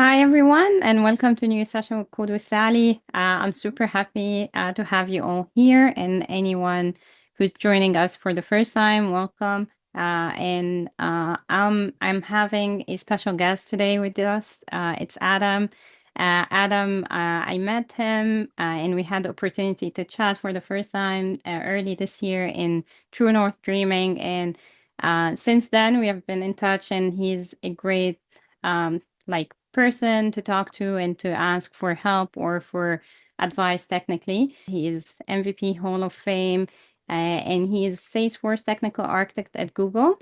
Hi, everyone, and welcome to a new session with Code with Sally. I'm super happy to have you all here, and anyone who's joining us for the first time, welcome. I'm having a special guest today with us. It's Adam. I met him, and we had the opportunity to chat for the first time early this year in True North Dreaming, and since then we have been in touch, and he's a great like person to talk to and to ask for help or for advice technically. He is MVP Hall of Fame and he is Salesforce Technical Architect at Google.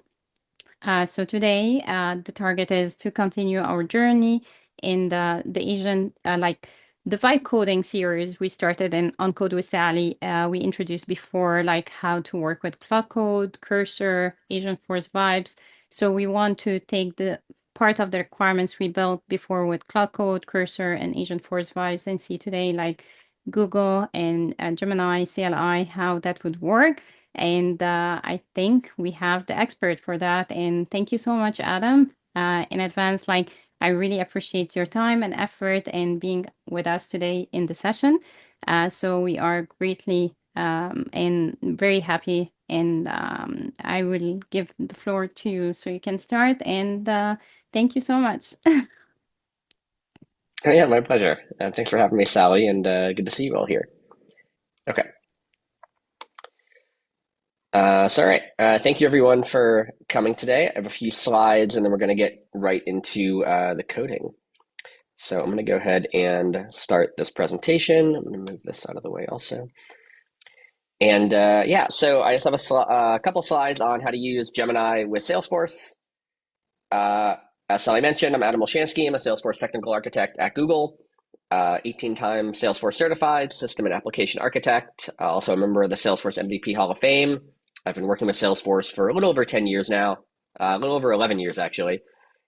So today, the target is to continue our journey in the Asian, the Vibe Coding series we started in on Code with Sally. We introduced before, like how to work with Claude Code, Cursor, Agentforce Vibes. So we want to take the part of the requirements we built before with Claude Code, Cursor, and Agentforce Vibes and see today, like Google and Gemini CLI, how that would work. And I think we have the expert for that. And thank you so much, Adam, in advance. Like, I really appreciate your time and effort and being with us today in the session. So we are greatly and very happy. And I will give the floor to you so you can start. And thank you so much. Oh, yeah, my pleasure. Thanks for having me, Sally, and good to see you all here. Okay. All right. Thank you, everyone, for coming today. I have a few slides, and then we're going to get right into the coding. So I'm going to go ahead and start this presentation. I'm going to move this out of the way also. And yeah, so I just have a couple slides on how to use Gemini with Salesforce. As Sally mentioned, I'm Adam Olshansky. I'm a Salesforce technical architect at Google. 18-time Salesforce certified system and application architect, also a member of the Salesforce MVP Hall of Fame. I've been working with Salesforce for a little over 10 years now, a little over 11 years actually,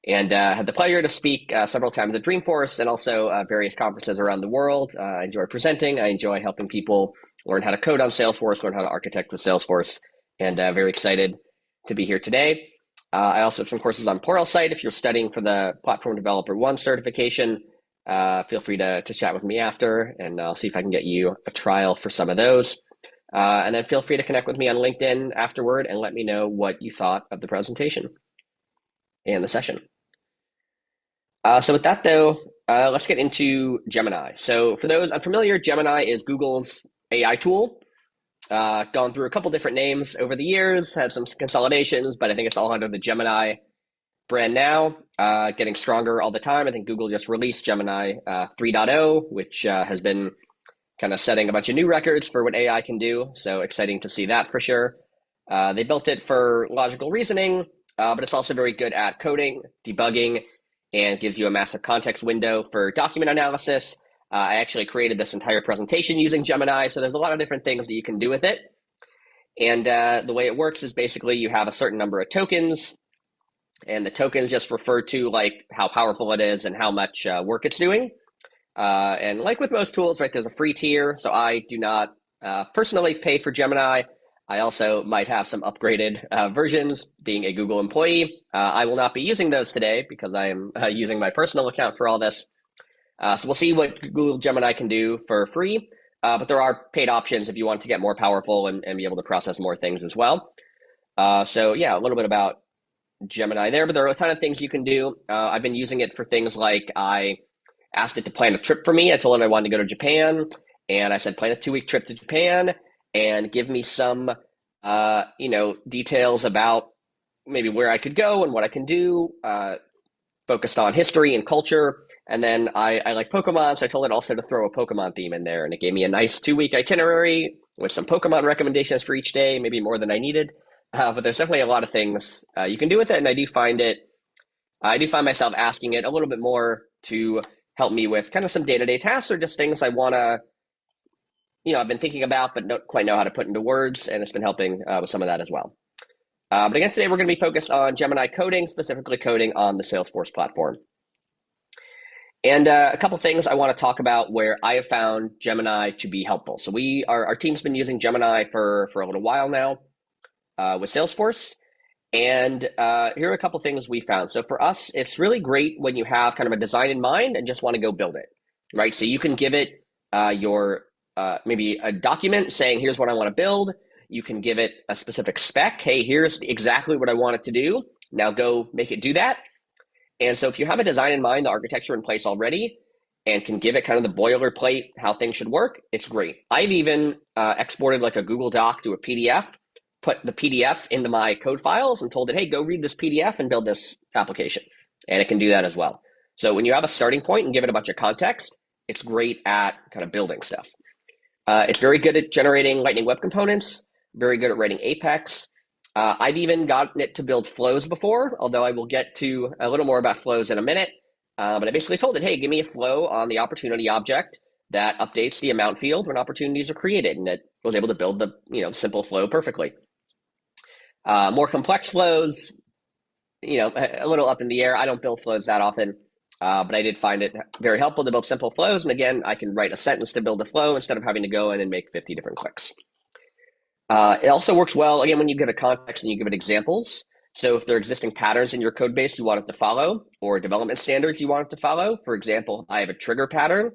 and had the pleasure to speak several times at Dreamforce and also various conferences around the world. I enjoy presenting. I enjoy helping people learn how to code on Salesforce, learn how to architect with Salesforce, and very excited to be here today. I also have some courses on Pluralsight if you're studying for the Platform Developer 1 certification. Feel free to chat with me after, and I'll see if I can get you a trial for some of those. And then feel free to connect with me on LinkedIn afterward and let me know what you thought of the presentation and the session. So with that, though, let's get into Gemini. So for those unfamiliar, Gemini is Google's AI tool. Gone through a couple different names over the years, had some consolidations, but I think it's all under the Gemini brand now, getting stronger all the time. I think Google just released Gemini 3.0, which has been kind of setting a bunch of new records for what AI can do. So exciting to see that for sure. They built it for logical reasoning, but it's also very good at coding, debugging, and gives you a massive context window for document analysis. I actually created this entire presentation using Gemini, so there's a lot of different things that you can do with it. And the way it works is basically you have a certain number of tokens, and the tokens just refer to like how powerful it is and how much work it's doing. And like with most tools, right, there's a free tier. So I do not personally pay for Gemini. I also might have some upgraded versions being a Google employee. I will not be using those today because I am using my personal account for all this. So we'll see what Google Gemini can do for free. But there are paid options if you want to get more powerful and be able to process more things as well. So yeah, a little bit about Gemini there, but there are a ton of things you can do. I've been using it for things like I asked it to plan a trip for me. I told it I wanted to go to Japan, and I said, plan a 2-week trip to Japan and give me some, details about maybe where I could go and what I can do, focused on history and culture. And then I like Pokemon, so I told it also to throw a Pokemon theme in there, and it gave me a nice 2-week itinerary with some Pokemon recommendations for each day, maybe more than I needed. But there's definitely a lot of things you can do with it, and I do find myself asking it a little bit more to help me with kind of some day-to-day tasks or just things I want to, I've been thinking about but don't quite know how to put into words, and it's been helping with some of that as well. But again, today we're going to be focused on Gemini coding, specifically coding on the Salesforce platform. And a couple things I want to talk about where I have found Gemini to be helpful. So our team's been using Gemini for a little while now with Salesforce. And here are a couple things we found. So for us, it's really great when you have kind of a design in mind and just want to go build it, right? So you can give it your maybe a document saying, here's what I want to build. You can give it a specific spec. Hey, here's exactly what I want it to do. Now go make it do that. And so if you have a design in mind, the architecture in place already, and can give it kind of the boilerplate, how things should work, it's great. I've even exported like a Google Doc to a PDF, put the PDF into my code files and told it, hey, go read this PDF and build this application. And it can do that as well. So when you have a starting point and give it a bunch of context, it's great at kind of building stuff. It's very good at generating Lightning Web Components, very good at writing Apex. I've even gotten it to build flows before, although I will get to a little more about flows in a minute. But I basically told it, hey, give me a flow on the opportunity object that updates the amount field when opportunities are created. And it was able to build the simple flow perfectly. More complex flows, a little up in the air. I don't build flows that often, but I did find it very helpful to build simple flows. And again, I can write a sentence to build a flow instead of having to go in and make 50 different clicks. It also works well, again, when you give it context and you give it examples. So if there are existing patterns in your code base you want it to follow, or development standards you want it to follow, for example, I have a trigger pattern.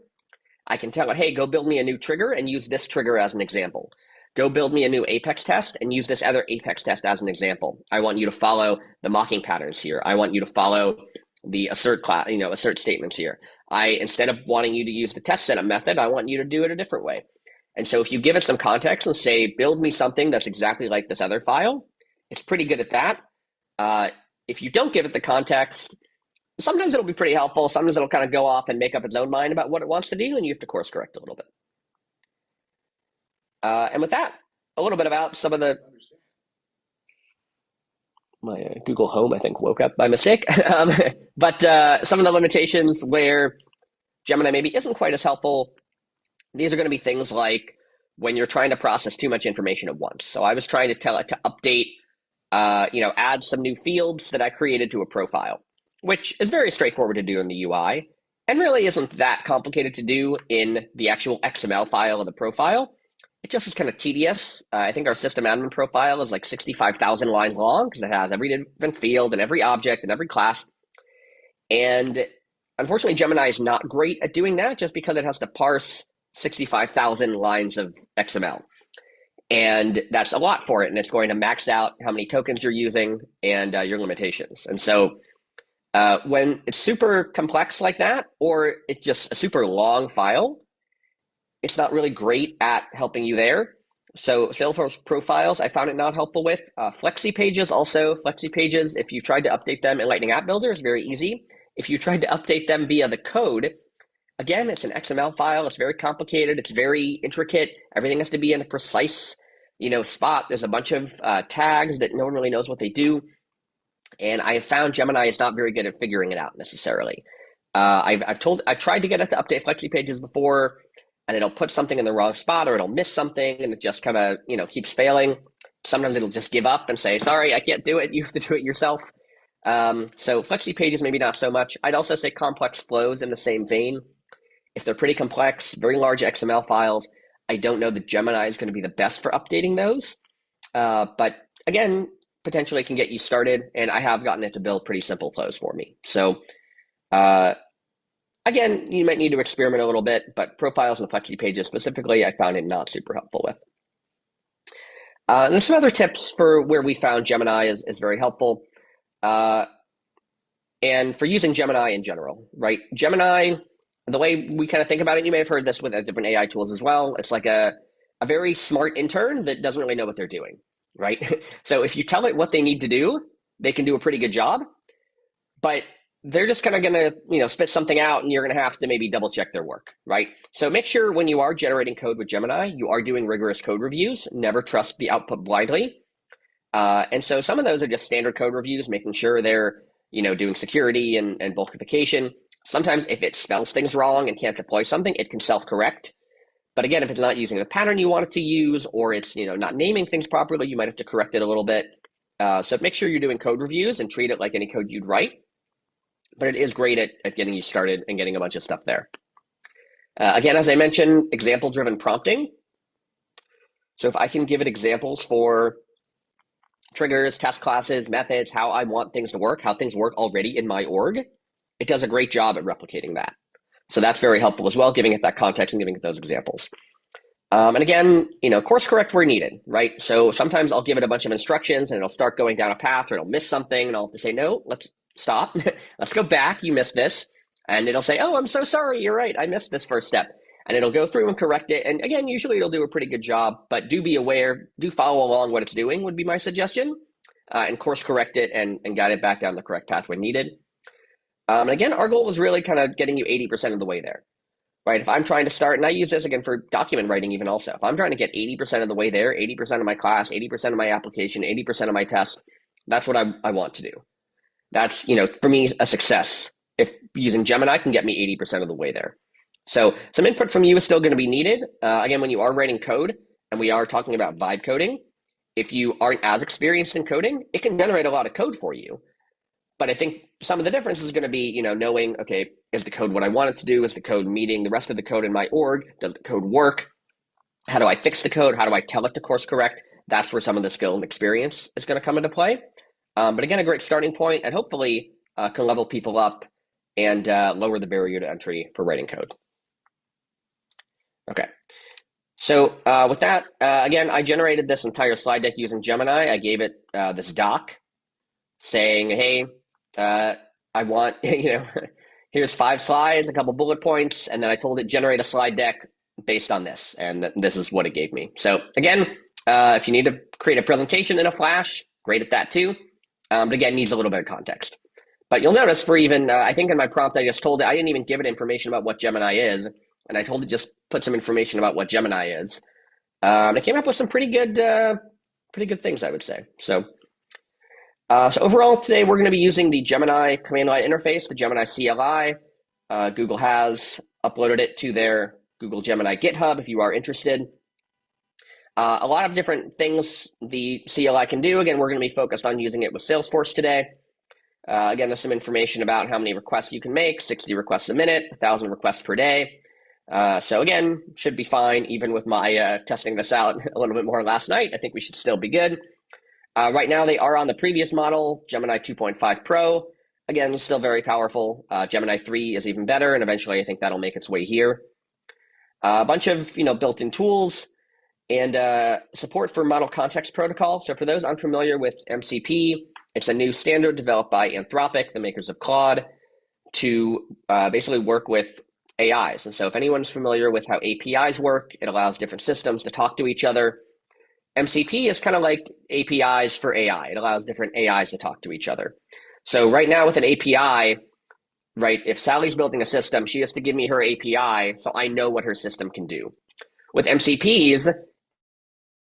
I can tell it, hey, go build me a new trigger and use this trigger as an example. Go build me a new Apex test and use this other Apex test as an example. I want you to follow the mocking patterns here. I want you to follow the assert class, assert statements here. Instead of wanting you to use the test setup method, I want you to do it a different way. And so if you give it some context and say, build me something that's exactly like this other file, it's pretty good at that. If you don't give it the context, sometimes it'll be pretty helpful. Sometimes it'll kind of go off and make up its own mind about what it wants to do, and you have to course correct a little bit. And with that, a little bit about some of the... My Google Home, I think, woke up by mistake. But some of the limitations where Gemini maybe isn't quite as helpful, these are going to be things like when you're trying to process too much information at once. So I was trying to tell it to update, add some new fields that I created to a profile, which is very straightforward to do in the UI and really isn't that complicated to do in the actual XML file of the profile. It just is kind of tedious. I think our system admin profile is like 65,000 lines long because it has every different field and every object and every class. And unfortunately, Gemini is not great at doing that just because it has to parse 65,000 lines of XML. And that's a lot for it. And it's going to max out how many tokens you're using and your limitations. And so when it's super complex like that, or it's just a super long file, it's not really great at helping you there. So Salesforce profiles, I found it not helpful with. FlexiPages also. FlexiPages, if you tried to update them in Lightning App Builder, is very easy. If you tried to update them via the code, again, it's an XML file. It's very complicated. It's very intricate. Everything has to be in a precise, spot. There's a bunch of tags that no one really knows what they do. And I have found Gemini is not very good at figuring it out necessarily. I've tried to get it to update FlexiPages before, and it'll put something in the wrong spot or it'll miss something and it just kind of, keeps failing. Sometimes it'll just give up and say, sorry, I can't do it. You have to do it yourself. So FlexiPages, maybe not so much. I'd also say complex flows in the same vein. If they're pretty complex, very large XML files, I don't know that Gemini is going to be the best for updating those. But again, potentially can get you started. And I have gotten it to build pretty simple flows for me. So again, you might need to experiment a little bit, but profiles and FlexiPages specifically, I found it not super helpful with. And there's some other tips for where we found Gemini is very helpful. And for using Gemini in general, right? Gemini, the way we kind of think about it, you may have heard this with different AI tools as well. It's like a very smart intern that doesn't really know what they're doing, right? So if you tell it what they need to do, they can do a pretty good job, but they're just kind of going to, spit something out and you're going to have to maybe double check their work, right? So make sure when you are generating code with Gemini, you are doing rigorous code reviews. Never trust the output blindly. And so some of those are just standard code reviews, making sure they're, doing security and bulkification. Sometimes if it spells things wrong and can't deploy something, it can self-correct. But again, if it's not using the pattern you want it to use, or it's, not naming things properly, you might have to correct it a little bit. So make sure you're doing code reviews and treat it like any code you'd write. But it is great at getting you started and getting a bunch of stuff there. Again, as I mentioned, example-driven prompting. So if I can give it examples for triggers, test classes, methods, how I want things to work, how things work already in my org, it does a great job at replicating that. So that's very helpful as well, giving it that context and giving it those examples. And again, course correct where needed, right? So sometimes I'll give it a bunch of instructions and it'll start going down a path, or it'll miss something and I'll have to say, no, let's stop. Let's go back. You missed this. And it'll say, oh, I'm so sorry. You're right. I missed this first step. And it'll go through and correct it. And again, usually it'll do a pretty good job, but do be aware, do follow along what it's doing would be my suggestion, and course correct it and guide it back down the correct path when needed. And again, our goal was really kind of getting you 80% of the way there, right? If I'm trying to start, and I use this again for document writing even also, if I'm trying to get 80% of the way there, 80% of my class, 80% of my application, 80% of my test, that's what I want to do. That's, for me, a success. If using Gemini can get me 80% of the way there. So some input from you is still going to be needed. Again, when you are writing code, and we are talking about vibe coding, if you aren't as experienced in coding, it can generate a lot of code for you. But I think some of the difference is going to be, knowing, okay, is the code what I want it to do? Is the code meeting the rest of the code in my org? Does the code work? How do I fix the code? How do I tell it to course correct? That's where some of the skill and experience is going to come into play. But again, a great starting point, and hopefully can level people up and lower the barrier to entry for writing code. Okay. So with that, again, I generated this entire slide deck using Gemini. I gave it this doc saying, hey, I want, here's 5 slides, a couple bullet points, and then I told it generate a slide deck based on this, and this is what it gave me. So again, if you need to create a presentation in a Flash, great at that too. But again, needs a little bit of context. But you'll notice for even, I think in my prompt, I just told it, I didn't even give it information about what Gemini is, and I told it just put some information about what Gemini is. And it came up with some pretty good things, I would say. So overall today, we're going to be using the Gemini command line interface, the Gemini CLI. Google has uploaded it to their Google Gemini GitHub if you are interested. A lot of different things the CLI can do. Again, we're going to be focused on using it with Salesforce today. Again, there's some information about how many requests you can make, 60 requests a minute, 1,000 requests per day. So again, should be fine. Even with my testing this out a little bit more last night, I think we should still be good. Right now, they are on the previous model, Gemini 2.5 Pro. Again, still very powerful. Gemini 3 is even better, and eventually I think that'll make its way here. A bunch of built-in tools and support for model context protocol. So for those unfamiliar with MCP, it's a new standard developed by Anthropic, the makers of Claude, to basically work with AIs. And so if anyone's familiar with how APIs work, it allows different systems to talk to each other. MCP is kind of like APIs for AI. It allows different AIs to talk to each other. So right now with an API, right, if Sally's building a system, she has to give me her API so I know what her system can do. With MCPs,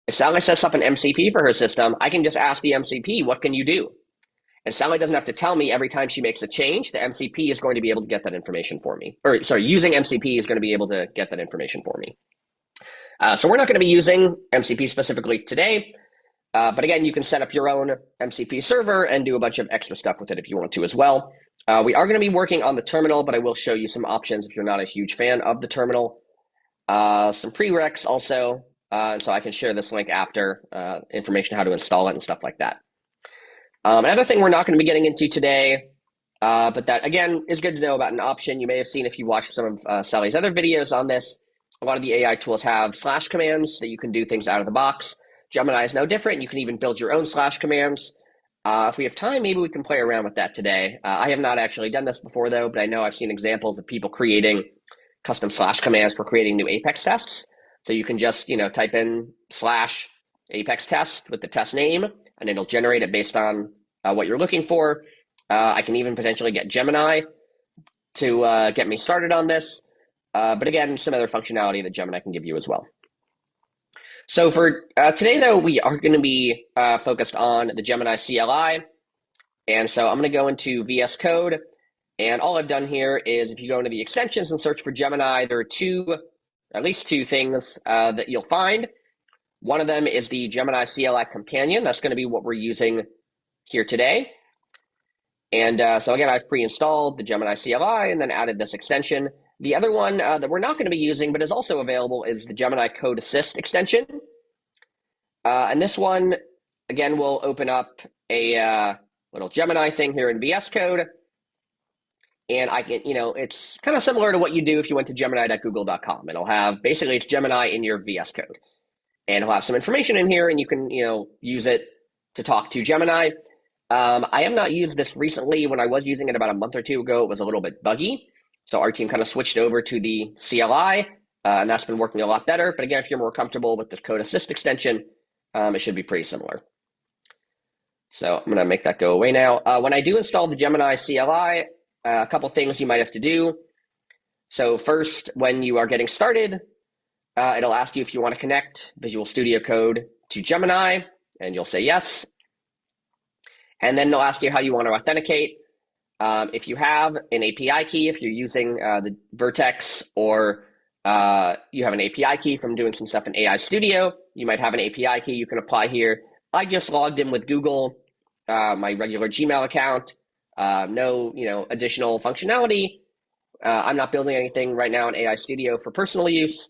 if Sally sets up an MCP for her system, I can just ask the MCP, what can you do? And Sally doesn't have to tell me every time she makes a change. The MCP is going to be able to get that information for me. Or sorry, using MCP is going to be able to get that information for me. So we're not going to be using MCP specifically today. But again, you can set up your own MCP server and do a bunch of extra stuff with it if you want to as well. We are going to be working on the terminal, but I will show you some options if you're not a huge fan of the terminal. Some prereqs also. So I can share this link after, information how to install it and stuff like that. Another thing we're not going to be getting into today, but that, again, is good to know about an option. You may have seen if you watched some of Sally's other videos on this. A lot of the AI tools have slash commands that you can do things out of the box. Gemini is no different. You can even build your own slash commands. If we have time, maybe we can play around with that today. I have not actually done this before, though, but I know I've seen examples of people creating custom slash commands for creating new Apex tests. So you can just, type in slash Apex test with the test name, and it'll generate it based on what you're looking for. I can even potentially get Gemini to get me started on this. But again, some other functionality that Gemini can give you as well. So for today, though, we are going to be focused on the Gemini CLI. And so I'm going to go into VS Code. And all I've done here is if you go into the extensions and search for Gemini, there are at least two things that you'll find. One of them is the Gemini CLI companion. That's going to be what we're using here today. And so again, I've pre-installed the Gemini CLI and then added this extension. The other one that we're not going to be using, but is also available, is the Gemini Code Assist extension. And this one, again, we'll open up a little Gemini thing here in VS Code. And I can, it's kind of similar to what you do if you went to gemini.google.com. It'll have, basically it's Gemini in your VS Code. And it'll have some information in here and you can, use it to talk to Gemini. I have not used this recently. When I was using it about a month or two ago, it was a little bit buggy. So our team kind of switched over to the CLI, and that's been working a lot better. But again, if you're more comfortable with the Code Assist extension, it should be pretty similar. So I'm going to make that go away now. When I do install the Gemini CLI, a couple things you might have to do. So first, when you are getting started, it'll ask you if you want to connect Visual Studio Code to Gemini, and you'll say yes. And then they'll ask you how you want to authenticate. If you have an API key, if you're using the Vertex, or you have an API key from doing some stuff in AI Studio, you might have an API key you can apply here. I just logged in with Google, my regular Gmail account. No, additional functionality. I'm not building anything right now in AI Studio for personal use.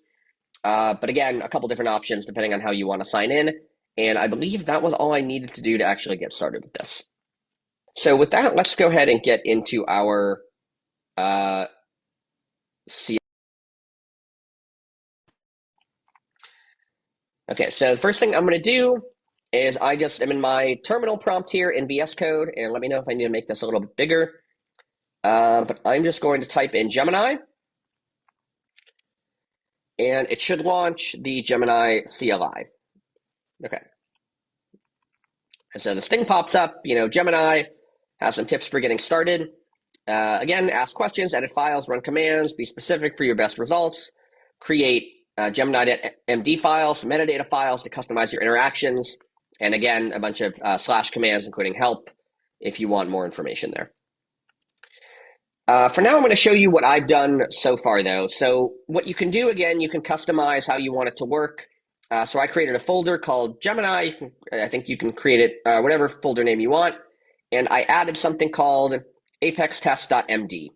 But again, a couple different options depending on how you want to sign in. And I believe that was all I needed to do to actually get started with this. So with that, let's go ahead and get into our CLI. Okay, so the first thing I'm going to do is I just am in my terminal prompt here in VS Code, and let me know if I need to make this a little bit bigger. But I'm just going to type in Gemini, and it should launch the Gemini CLI. Okay. And so this thing pops up, Gemini has some tips for getting started. Again, ask questions, edit files, run commands, be specific for your best results, create Gemini.md files, metadata files to customize your interactions, and again, a bunch of slash commands, including help, if you want more information there. For now, I'm going to show you what I've done so far, though. So what you can do, again, you can customize how you want it to work. So I created a folder called Gemini. I think you can create it, whatever folder name you want. And I added something called apextest.md.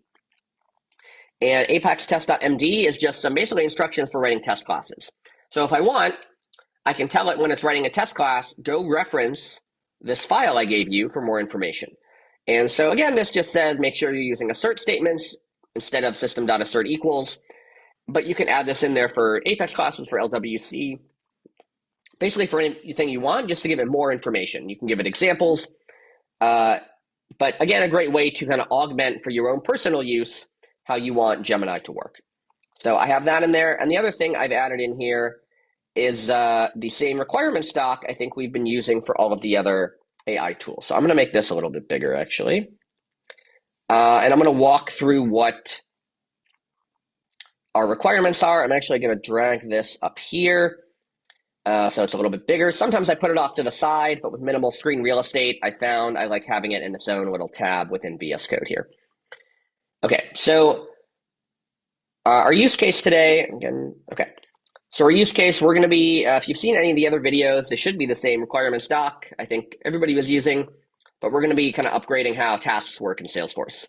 And apextest.md is just some basically instructions for writing test classes. So if I want, I can tell it when it's writing a test class, go reference this file I gave you for more information. And so again, this just says make sure you're using assert statements instead of system.assert equals. But you can add this in there for Apex classes, for LWC, basically for anything you want, just to give it more information. You can give it examples. But again, a great way to kind of augment for your own personal use how you want Gemini to work. So I have that in there. And the other thing I've added in here is the same requirements doc I think we've been using for all of the other AI tools. So I'm going to make this a little bit bigger, actually. And I'm going to walk through what our requirements are. I'm actually going to drag this up here so it's a little bit bigger. Sometimes I put it off to the side, but with minimal screen real estate, I found I like having it in its own little tab within VS Code here. Okay, so our use case today, again, okay. So our use case, we're going to be, if you've seen any of the other videos, they should be the same requirements doc I think everybody was using, but we're going to be kind of upgrading how tasks work in Salesforce.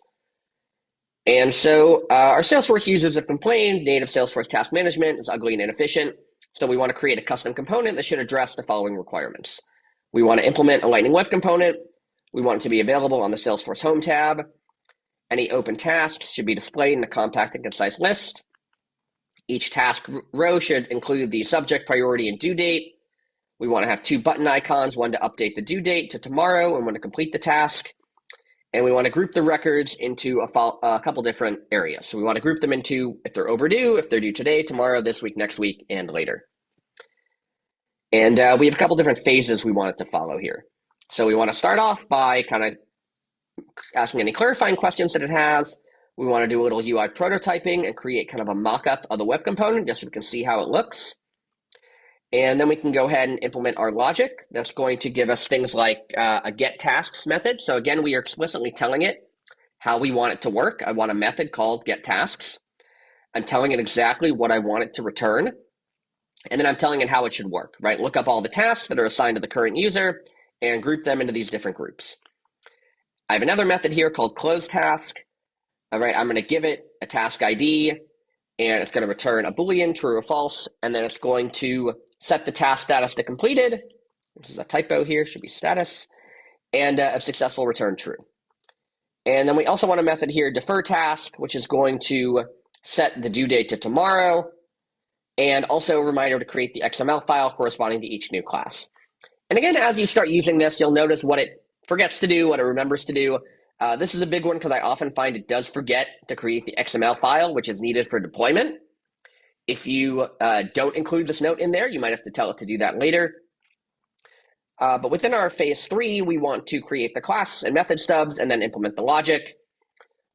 And so our Salesforce users have complained native Salesforce task management is ugly and inefficient. So we want to create a custom component that should address the following requirements. We want to implement a Lightning Web component. We want it to be available on the Salesforce Home tab. Any open tasks should be displayed in a compact and concise list. Each task row should include the subject, priority, and due date. We want to have 2 button icons, one to update the due date to tomorrow and one to complete the task. And we want to group the records into a couple different areas. So we want to group them into if they're overdue, if they're due today, tomorrow, this week, next week, and later. And we have a couple different phases we want it to follow here. So we want to start off by kind of asking any clarifying questions that it has. We want to do a little UI prototyping and create kind of a mock-up of the web component just so we can see how it looks. And then we can go ahead and implement our logic. That's going to give us things like a get tasks method. So again, we are explicitly telling it how we want it to work. I want a method called get tasks. I'm telling it exactly what I want it to return. And then I'm telling it how it should work, right? Look up all the tasks that are assigned to the current user and group them into these different groups. I have another method here called close task. All right, I'm going to give it a task ID, and it's going to return a Boolean, true or false, and then it's going to set the task status to completed, This is a typo here, should be status, and if successful, return true. And then we also want a method here, defer task, which is going to set the due date to tomorrow, and also a reminder to create the XML file corresponding to each new class. And again, as you start using this, you'll notice what it forgets to do, what it remembers to do. This is a big one because I often find it does forget to create the XML file, which is needed for deployment. If you don't include this note in there, you might have to tell it to do that later. But within our phase 3, we want to create the class and method stubs and then implement the logic.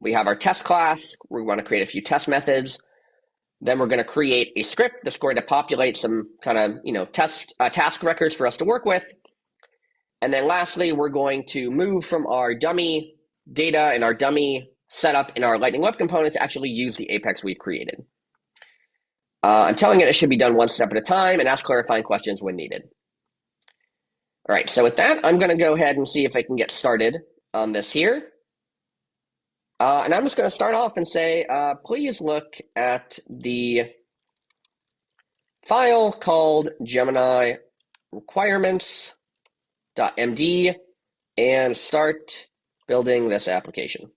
We have our test class. We want to create a few test methods. Then we're going to create a script that's going to populate some kind of task records for us to work with. And then lastly, we're going to move from our dummy data and our dummy setup in our Lightning Web Component to actually use the Apex we've created. I'm telling it should be done one step at a time and ask clarifying questions when needed. All right, so with that, I'm going to go ahead and see if I can get started on this here. And I'm just going to start off and say, please look at the file called Gemini requirements.md and start building this application.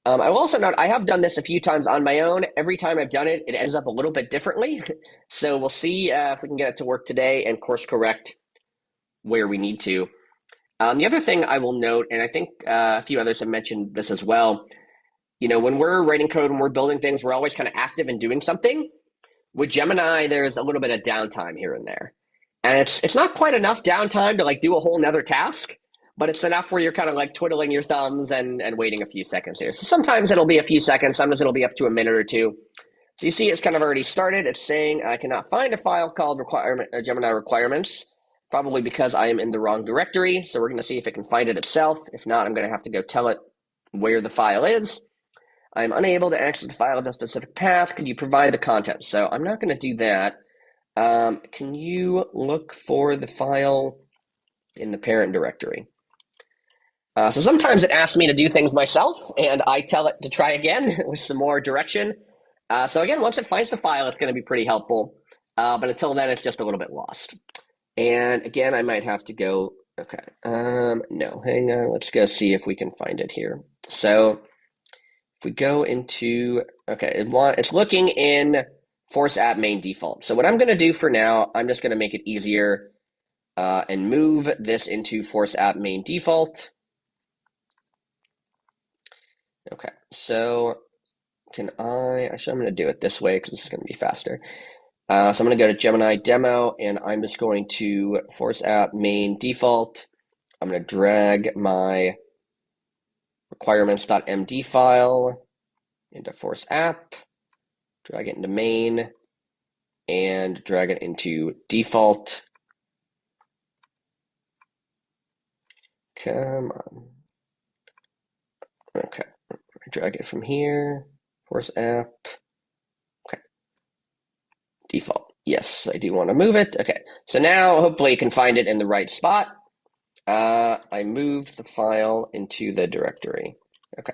I will also note I have done this a few times on my own. Every time I've done it, it ends up a little bit differently. So we'll see if we can get it to work today and course correct where we need to. The other thing I will note, and I think a few others have mentioned this as well, when we're writing code and we're building things, we're always kind of active and doing something. With Gemini, there's a little bit of downtime here and there. And it's not quite enough downtime to do a whole nother task, but it's enough where you're kind of twiddling your thumbs and waiting a few seconds here. So sometimes it'll be a few seconds, sometimes it'll be up to a minute or two. So you see it's kind of already started. It's saying I cannot find a file called Gemini requirements. Probably because I am in the wrong directory. So we're going to see if it can find it itself. If not, I'm going to have to go tell it where the file is. I'm unable to access the file with a specific path. Could you provide the content? So I'm not going to do that. Can you look for the file in the parent directory? So sometimes it asks me to do things myself, and I tell it to try again with some more direction. So again, once it finds the file, it's going to be pretty helpful. But until then, it's just a little bit lost. And again, I might have to go, okay, no, hang on, let's go see if we can find it here. So if we go into, okay, it's looking in Force App main default. So what I'm going to do for now, I'm just going to make it easier and move this into Force App main default. Okay, so actually I'm going to do it this way because this is going to be faster. So I'm going to go to Gemini demo, and I'm just going to Force App main default. I'm going to drag my requirements.md file into Force App, drag it into main, and drag it into default. Come on. Okay, drag it from here, Force App. Default. Yes, I do want to move it. Okay, so now hopefully you can find it in the right spot. I moved the file into the directory. Okay.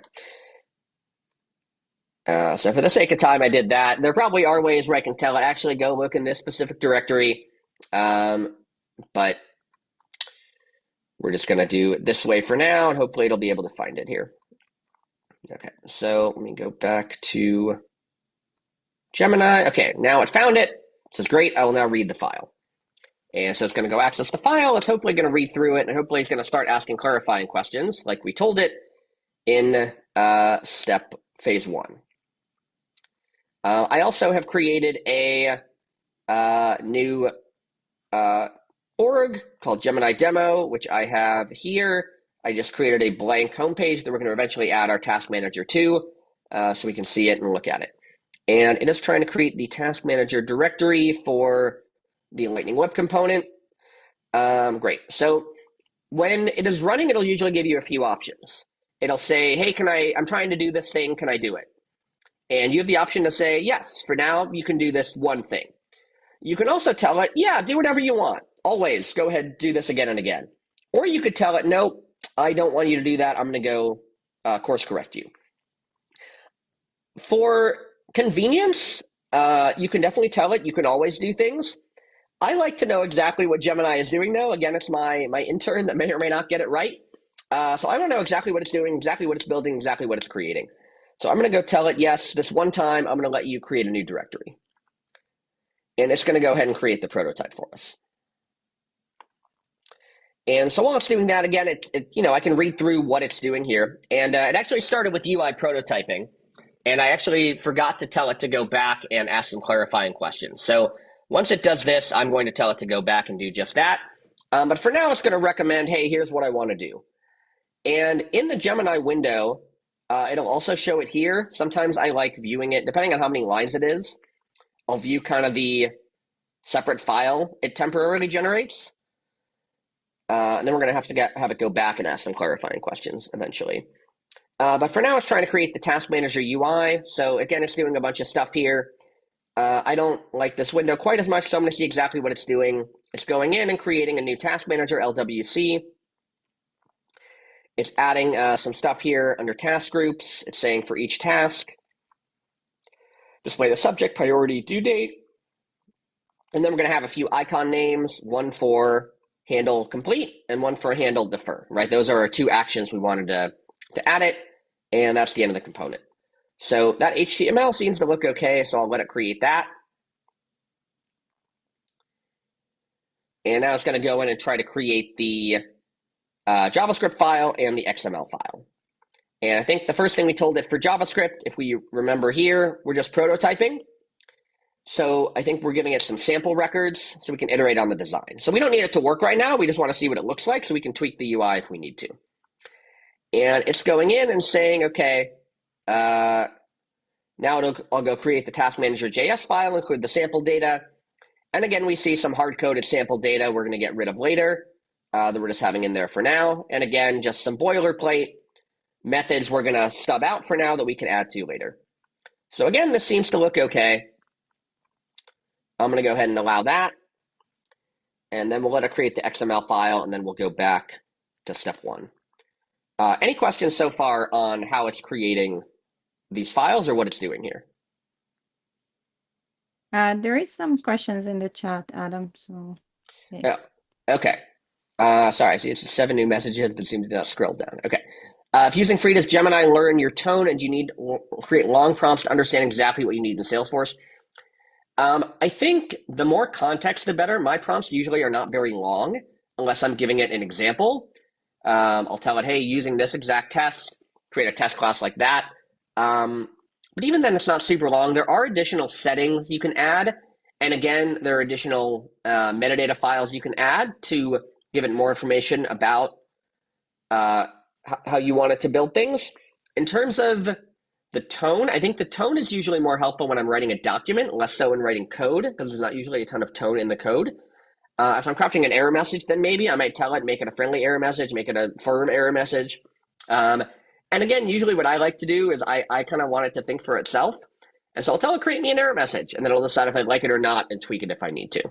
So for the sake of time, I did that. There probably are ways where I can tell it, actually go look in this specific directory. But we're just going to do it this way for now, and hopefully it'll be able to find it here. Okay, so let me go back to Gemini. Okay, now it found it. This is great. I will now read the file. And so it's going to go access the file. It's hopefully going to read through it, and hopefully it's going to start asking clarifying questions like we told it in phase 1. I also have created a new org called Gemini Demo, which I have here. I just created a blank homepage that we're going to eventually add our task manager to so we can see it and look at it. And it is trying to create the task manager directory for the Lightning Web Component. Great. So when it is running, it'll usually give you a few options. It'll say, hey, I'm trying to do this thing. Can I do it? And you have the option to say, yes, for now, you can do this one thing. You can also tell it, yeah, do whatever you want. Always go ahead, do this again and again. Or you could tell it, nope, I don't want you to do that. I'm going to go course correct you. For convenience, you can definitely tell it you can always do things. I like to know exactly what Gemini is doing, though. Again, it's my intern that may or may not get it right. So I don't know exactly what it's doing, exactly what it's building, exactly what it's creating. So I'm going to go tell it, yes, this one time I'm going to let you create a new directory. And it's going to go ahead and create the prototype for us. And so while it's doing that, again, I can read through what it's doing here. And it actually started with UI prototyping. And I actually forgot to tell it to go back and ask some clarifying questions. So once it does this, I'm going to tell it to go back and do just that. But for now, it's going to recommend, hey, here's what I want to do. And in the Gemini window, it'll also show it here. Sometimes I like viewing it, depending on how many lines it is. I'll view kind of the separate file it temporarily generates. And then we're going to have it go back and ask some clarifying questions eventually. But for now, it's trying to create the Task Manager UI. So again, it's doing a bunch of stuff here. I don't like this window quite as much, so I'm going to see exactly what it's doing. It's going in and creating a new Task Manager, LWC. It's adding some stuff here under task groups. It's saying for each task, display the subject, priority, due date. And then we're going to have a few icon names, one for handle complete and one for handle defer, right? Those are our two actions we wanted to add it, and that's the end of the component. So that HTML seems to look okay, so I'll let it create that. And now it's going to go in and try to create the JavaScript file and the XML file. And I think the first thing we told it for JavaScript, if we remember here, we're just prototyping. So I think we're giving it some sample records so we can iterate on the design. So we don't need it to work right now. We just want to see what it looks like so we can tweak the UI if we need to. And it's going in and saying, okay, now I'll go create the Task Manager JS file, include the sample data. And again, we see some hard-coded sample data we're going to get rid of later that we're just having in there for now. And again, just some boilerplate methods we're going to stub out for now that we can add to later. So again, this seems to look okay. I'm going to go ahead and allow that. And then we'll let it create the XML file, and then we'll go back to step one. Any questions so far on how it's creating these files or what it's doing here? There is some questions in the chat, Adam. So, Yeah. Okay. Sorry, I see it's 7 new messages, but seem to not scroll down. Okay. If using free, does Gemini learn your tone and do you need to create long prompts to understand exactly what you need in Salesforce? I think the more context, the better. My prompts usually are not very long unless I'm giving it an example. I'll tell it, hey, using this exact test, create a test class like that. But even then, it's not super long. There are additional settings you can add. And again, there are additional metadata files you can add to give it more information about how you want it to build things. In terms of the tone, I think the tone is usually more helpful when I'm writing a document, less so in writing code, because there's not usually a ton of tone in the code. If I'm crafting an error message, then maybe I might tell it, make it a friendly error message, make it a firm error message. And again, usually what I like to do is I kind of want it to think for itself. And so I'll tell it, create me an error message, and then it'll decide if I like it or not and tweak it if I need to.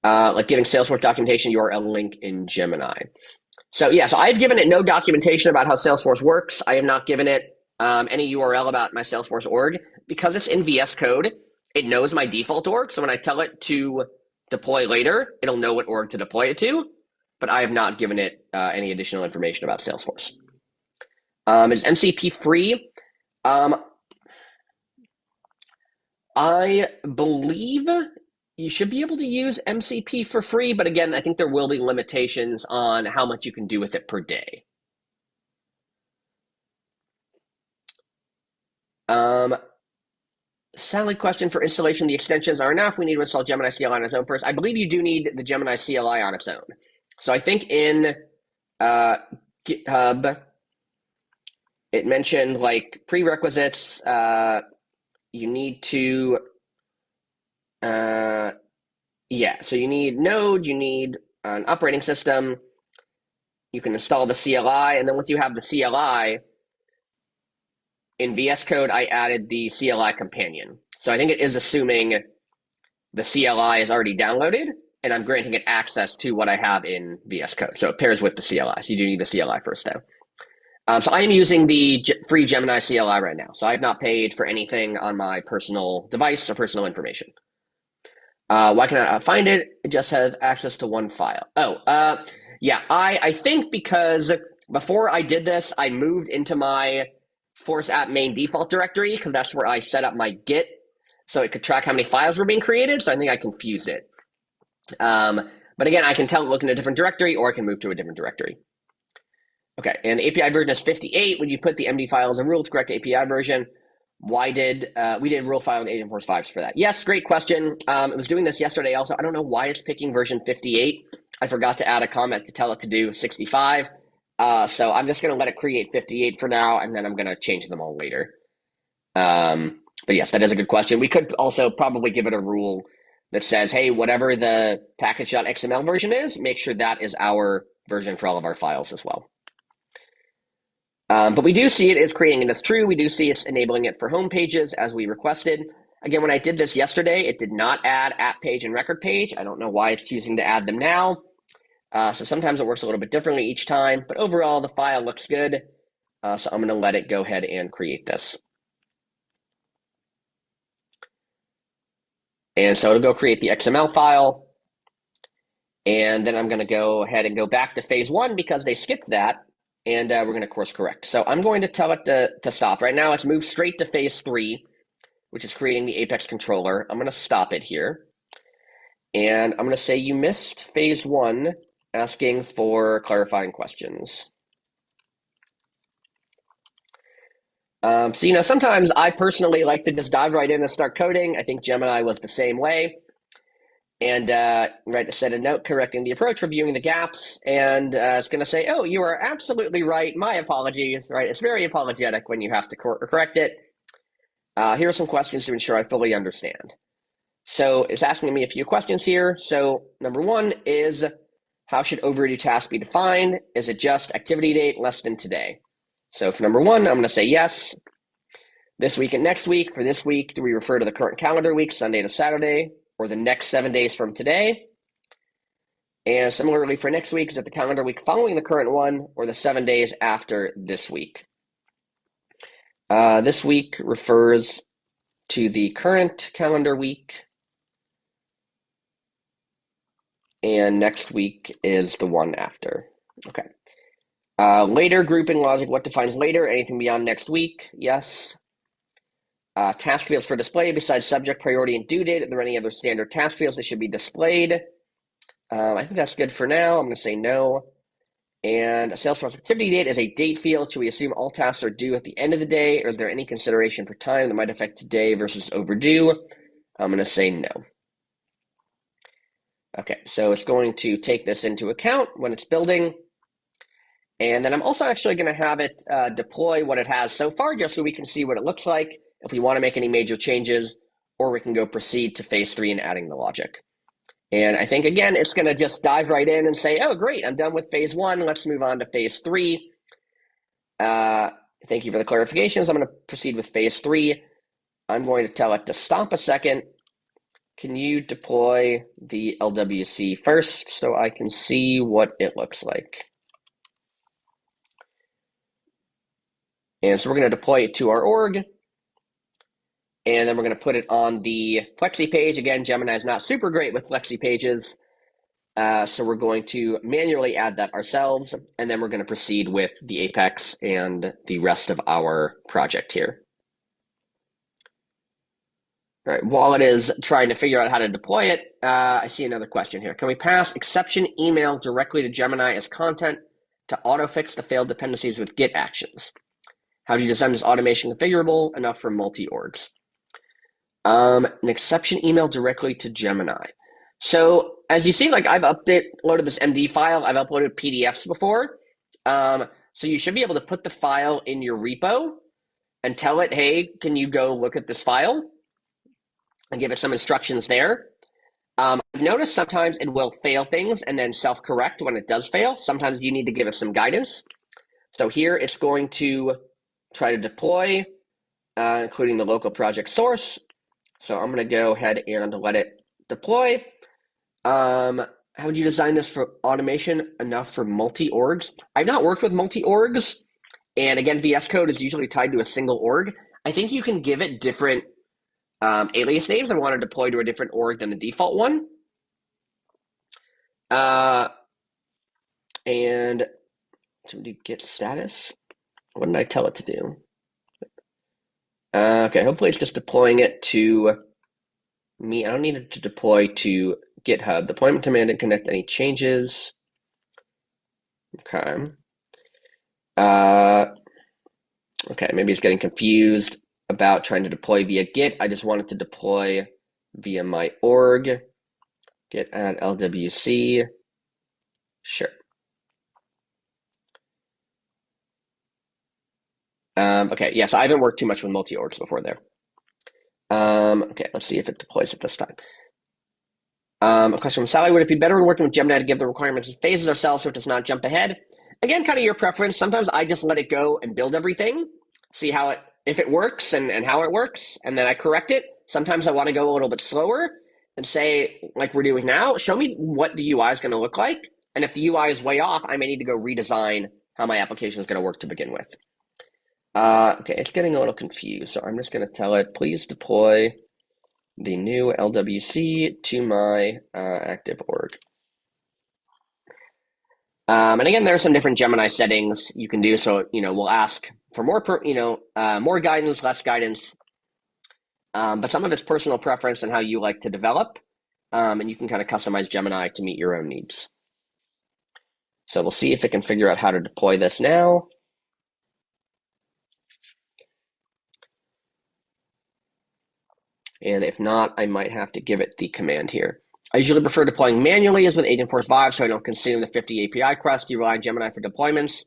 Like giving Salesforce documentation URL link in Gemini. So yeah, so I've given it no documentation about how Salesforce works. I have not given it any URL about my Salesforce org. Because it's in VS Code, it knows my default org. So when I tell it to deploy later, it'll know what org to deploy it to. But I have not given it any additional information about Salesforce. Is MCP free? I believe you should be able to use MCP for free, but again, I think there will be limitations on how much you can do with it per day. Sally question for installation. The extensions are enough. We need to install Gemini CLI on its own first. I believe you do need the Gemini CLI on its own. So I think in GitHub, it mentioned like prerequisites. You need to, so you need Node, you need an operating system. You can install the CLI, and then once you have the CLI, in VS Code, I added the CLI companion. So I think it is assuming the CLI is already downloaded, and I'm granting it access to what I have in VS Code. So it pairs with the CLI. So you do need the CLI first, though. So I am using the free Gemini CLI right now. So I have not paid for anything on my personal device or personal information. Why can I not find it? It just has access to one file. Yeah, I think because before I did this, I moved into my Force app main default directory because that's where I set up my Git so it could track how many files were being created. So I think I confused it. But again, I can tell it look in a different directory, or I can move to a different directory. Okay, and the API version is 58. When you put the MD file as a rule to correct the API version, why did we did rule file in Agentforce Vibes for that? Yes, great question. It was doing this yesterday also. I don't know why it's picking version 58. I forgot to add a comment to tell it to do 65. So I'm just going to let it create 58 for now, and then I'm going to change them all later. But yes, that is a good question. We could also probably give it a rule that says, hey, whatever the package.xml version is, make sure that is our version for all of our files as well. But we do see it is creating it as true. We do see it's enabling it for home pages as we requested. Again, when I did this yesterday, it did not add app page and record page. I don't know why it's choosing to add them now. So sometimes it works a little bit differently each time, but overall the file looks good. So I'm going to let it go ahead and create this. And so it'll go create the XML file. And then I'm going to go ahead and go back to phase one because they skipped that. And we're going to course correct. So I'm going to tell it to stop. Right now, it's moved straight to phase 3, which is creating the Apex controller. I'm going to stop it here. And I'm going to say you missed phase 1, asking for clarifying questions. So, sometimes I personally like to just dive right in and start coding. I think Gemini was the same way. And set a note correcting the approach, reviewing the gaps, and it's going to say, oh, you are absolutely right. My apologies, right? It's very apologetic when you have to correct it. Here are some questions to ensure I fully understand. So it's asking me a few questions here. So number one is, how should overdue task be defined? Is it just activity date less than today? So for number one, I'm going to say yes. This week and next week. For this week, do we refer to the current calendar week, Sunday to Saturday, or the next 7 days from today? And similarly for next week, is it the calendar week following the current one, or the 7 days after this week? This week refers to the current calendar week, and next week is the one after. Okay. Later grouping logic, what defines later? Anything beyond next week? Yes. Task fields for display besides subject, priority, and due date. Are there any other standard task fields that should be displayed? I think that's good for now. I'm going to say no. And a Salesforce activity date is a date field. Should we assume all tasks are due at the end of the day, or is there any consideration for time that might affect today versus overdue? I'm going to say no. Okay, so it's going to take this into account when it's building. And then I'm also actually going to have it deploy what it has so far, just so we can see what it looks like if we want to make any major changes, or we can go proceed to phase 3 and adding the logic. And I think, again, it's going to just dive right in and say, oh, great, I'm done with phase 1. Let's move on to phase 3. Thank you for the clarifications. I'm going to proceed with phase 3. I'm going to tell it to stop a second. Can you deploy the LWC first so I can see what it looks like? And so we're going to deploy it to our org. And then we're going to put it on the Flexi page. Again, Gemini is not super great with Flexi pages. So we're going to manually add that ourselves. And then we're going to proceed with the Apex and the rest of our project here. All right, while it is trying to figure out how to deploy it, I see another question here. Can we pass exception email directly to Gemini as content to auto-fix the failed dependencies with Git actions? How do you design this automation configurable enough for multi-orgs? An exception email directly to Gemini. So as you see, I've uploaded this MD file. I've uploaded PDFs before. So you should be able to put the file in your repo and tell it, hey, can you go look at this file? And give it some instructions there. I've noticed sometimes it will fail things and then self-correct when it does fail. Sometimes you need to give it some guidance. So here it's going to try to deploy, including the local project source. So I'm going to go ahead and let it deploy. How would you design this for automation enough for multi-orgs? I've not worked with multi-orgs. And again, VS Code is usually tied to a single org. I think you can give it different alias names. I want to deploy to a different org than the default one. And so do git status. What did I tell it to do? Okay, hopefully it's just deploying it to me. I don't need it to deploy to GitHub. Deployment command and connect any changes. Okay. Okay, maybe it's getting confused about trying to deploy via Git. I just wanted to deploy via my org. Git add LWC. Sure. Okay, yeah, so I haven't worked too much with multi-orgs before there. Okay, let's see if it deploys it this time. A question from Sally, would it be better when working with Gemini to give the requirements and phases ourselves so it does not jump ahead? Again, kind of your preference. Sometimes I just let it go and build everything, see how it, if it works and how it works, and then I correct it. Sometimes I want to go a little bit slower and say, like we're doing now, show me what the UI is going to look like. And if the UI is way off, I may need to go redesign how my application is going to work to begin with. Okay, it's getting a little confused, so I'm just going to tell it, please deploy the new LWC to my active org. And again, there are some different Gemini settings you can do. So, we'll ask for more, more guidance, less guidance. But some of it's personal preference and how you like to develop. And you can kind of customize Gemini to meet your own needs. So we'll see if it can figure out how to deploy this now. And if not, I might have to give it the command here. I usually prefer deploying manually as with Agentforce Vibes so I don't consume the 50 API requests. Do you rely on Gemini for deployments?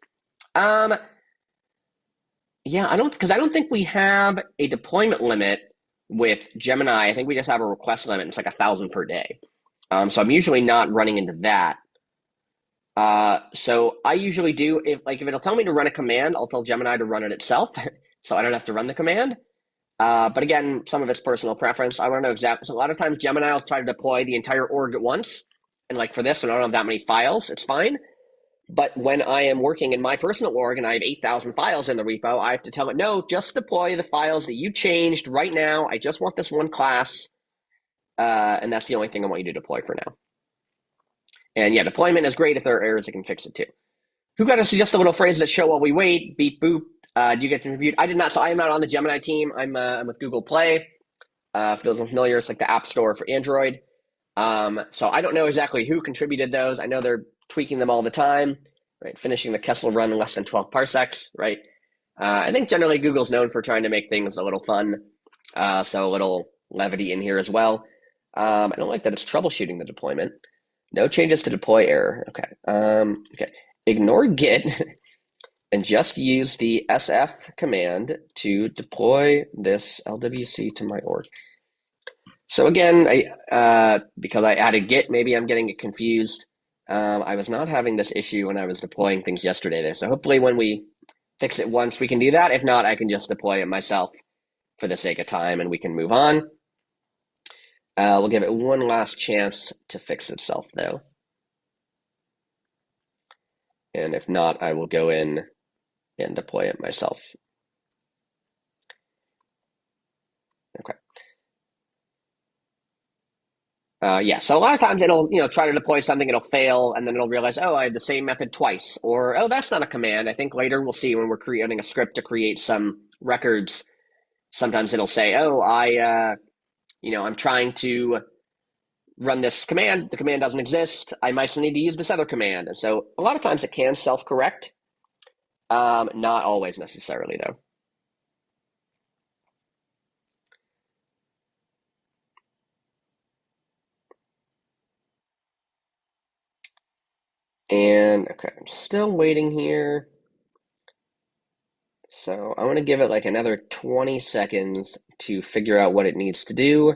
Yeah, because I don't think we have a deployment limit with Gemini. I think we just have a request limit. It's like 1,000 per day. So I'm usually not running into that. So I usually do, if it'll tell me to run a command, I'll tell Gemini to run it itself. So I don't have to run the command. But again, some of it's personal preference. I want to know exactly. So a lot of times Gemini will try to deploy the entire org at once. And like for this, when I don't have that many files, it's fine. But when I am working in my personal org and I have 8,000 files in the repo, I have to tell it, no, just deploy the files that you changed right now. I just want this one class. And that's the only thing I want you to deploy for now. And yeah, deployment is great. If there are errors, it can fix it too. Who got to suggest the little phrase that show while we wait, beep, boop. Do you get to review? I did not. So I am not on the Gemini team. I'm with Google Play. For those unfamiliar, it's like the App Store for Android. So I don't know exactly who contributed those. I know they're tweaking them all the time, right? Finishing the Kessel run in less than 12 parsecs, right? I think generally Google's known for trying to make things a little fun. So a little levity in here as well. I don't like that it's troubleshooting the deployment. No changes to deploy error. Okay. Okay. Ignore Git and just use the SF command to deploy this LWC to my org. So again, because I added Git, maybe I'm getting it confused. I was not having this issue when I was deploying things yesterday there. So hopefully when we fix it once, we can do that. If not, I can just deploy it myself for the sake of time and we can move on. We'll give it one last chance to fix itself though. And if not, I will go in and deploy it myself. Okay. Yeah, so a lot of times it'll, try to deploy something, it'll fail, and then it'll realize, oh, I had the same method twice, or, oh, that's not a command. I think later we'll see when we're creating a script to create some records. Sometimes it'll say, oh, I'm trying to run this command. The command doesn't exist. I might need to use this other command. And so a lot of times it can self-correct. Not always necessarily, though. And okay, I'm still waiting here. So I want to give it like another 20 seconds to figure out what it needs to do.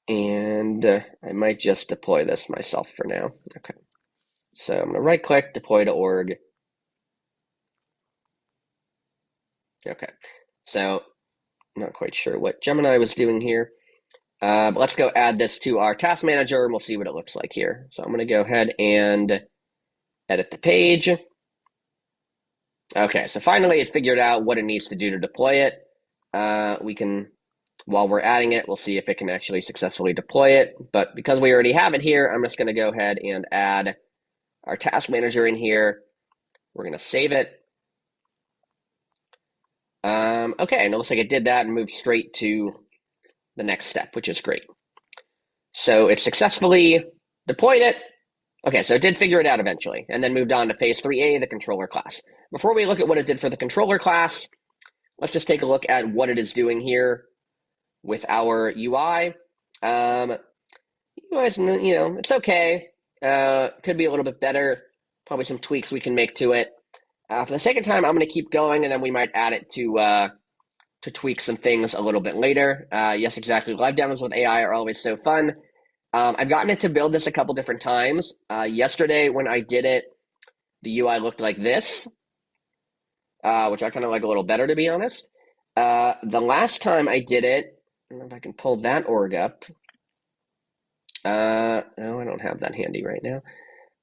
And I might just deploy this myself for now. Okay. So I'm going to right click, deploy to org. Okay. So I'm not quite sure what Gemini was doing here. But let's go add this to our task manager and we'll see what it looks like here. So I'm going to go ahead and edit the page. Okay, so finally it figured out what it needs to do to deploy it. We can, while we're adding it, we'll see if it can actually successfully deploy it. But because we already have it here, I'm just going to go ahead and add our task manager in here. We're going to save it. Okay, and it looks like it did that and moved straight to the next step, which is great. So it successfully deployed it. Okay, so it did figure it out eventually, and then moved on to phase 3A, the controller class. Before we look at what it did for the controller class, let's just take a look at what it is doing here with our UI. It's okay. Could be a little bit better. Probably some tweaks we can make to it. For the second time, I'm going to keep going, and then we might add it to tweak some things a little bit later. Yes, exactly. Live demos with AI are always so fun. I've gotten it to build this a couple different times. Yesterday, when I did it, the UI looked like this, which I kind of like a little better, to be honest. The last time I did it, I don't know if I can pull that org up. No, I don't have that handy right now.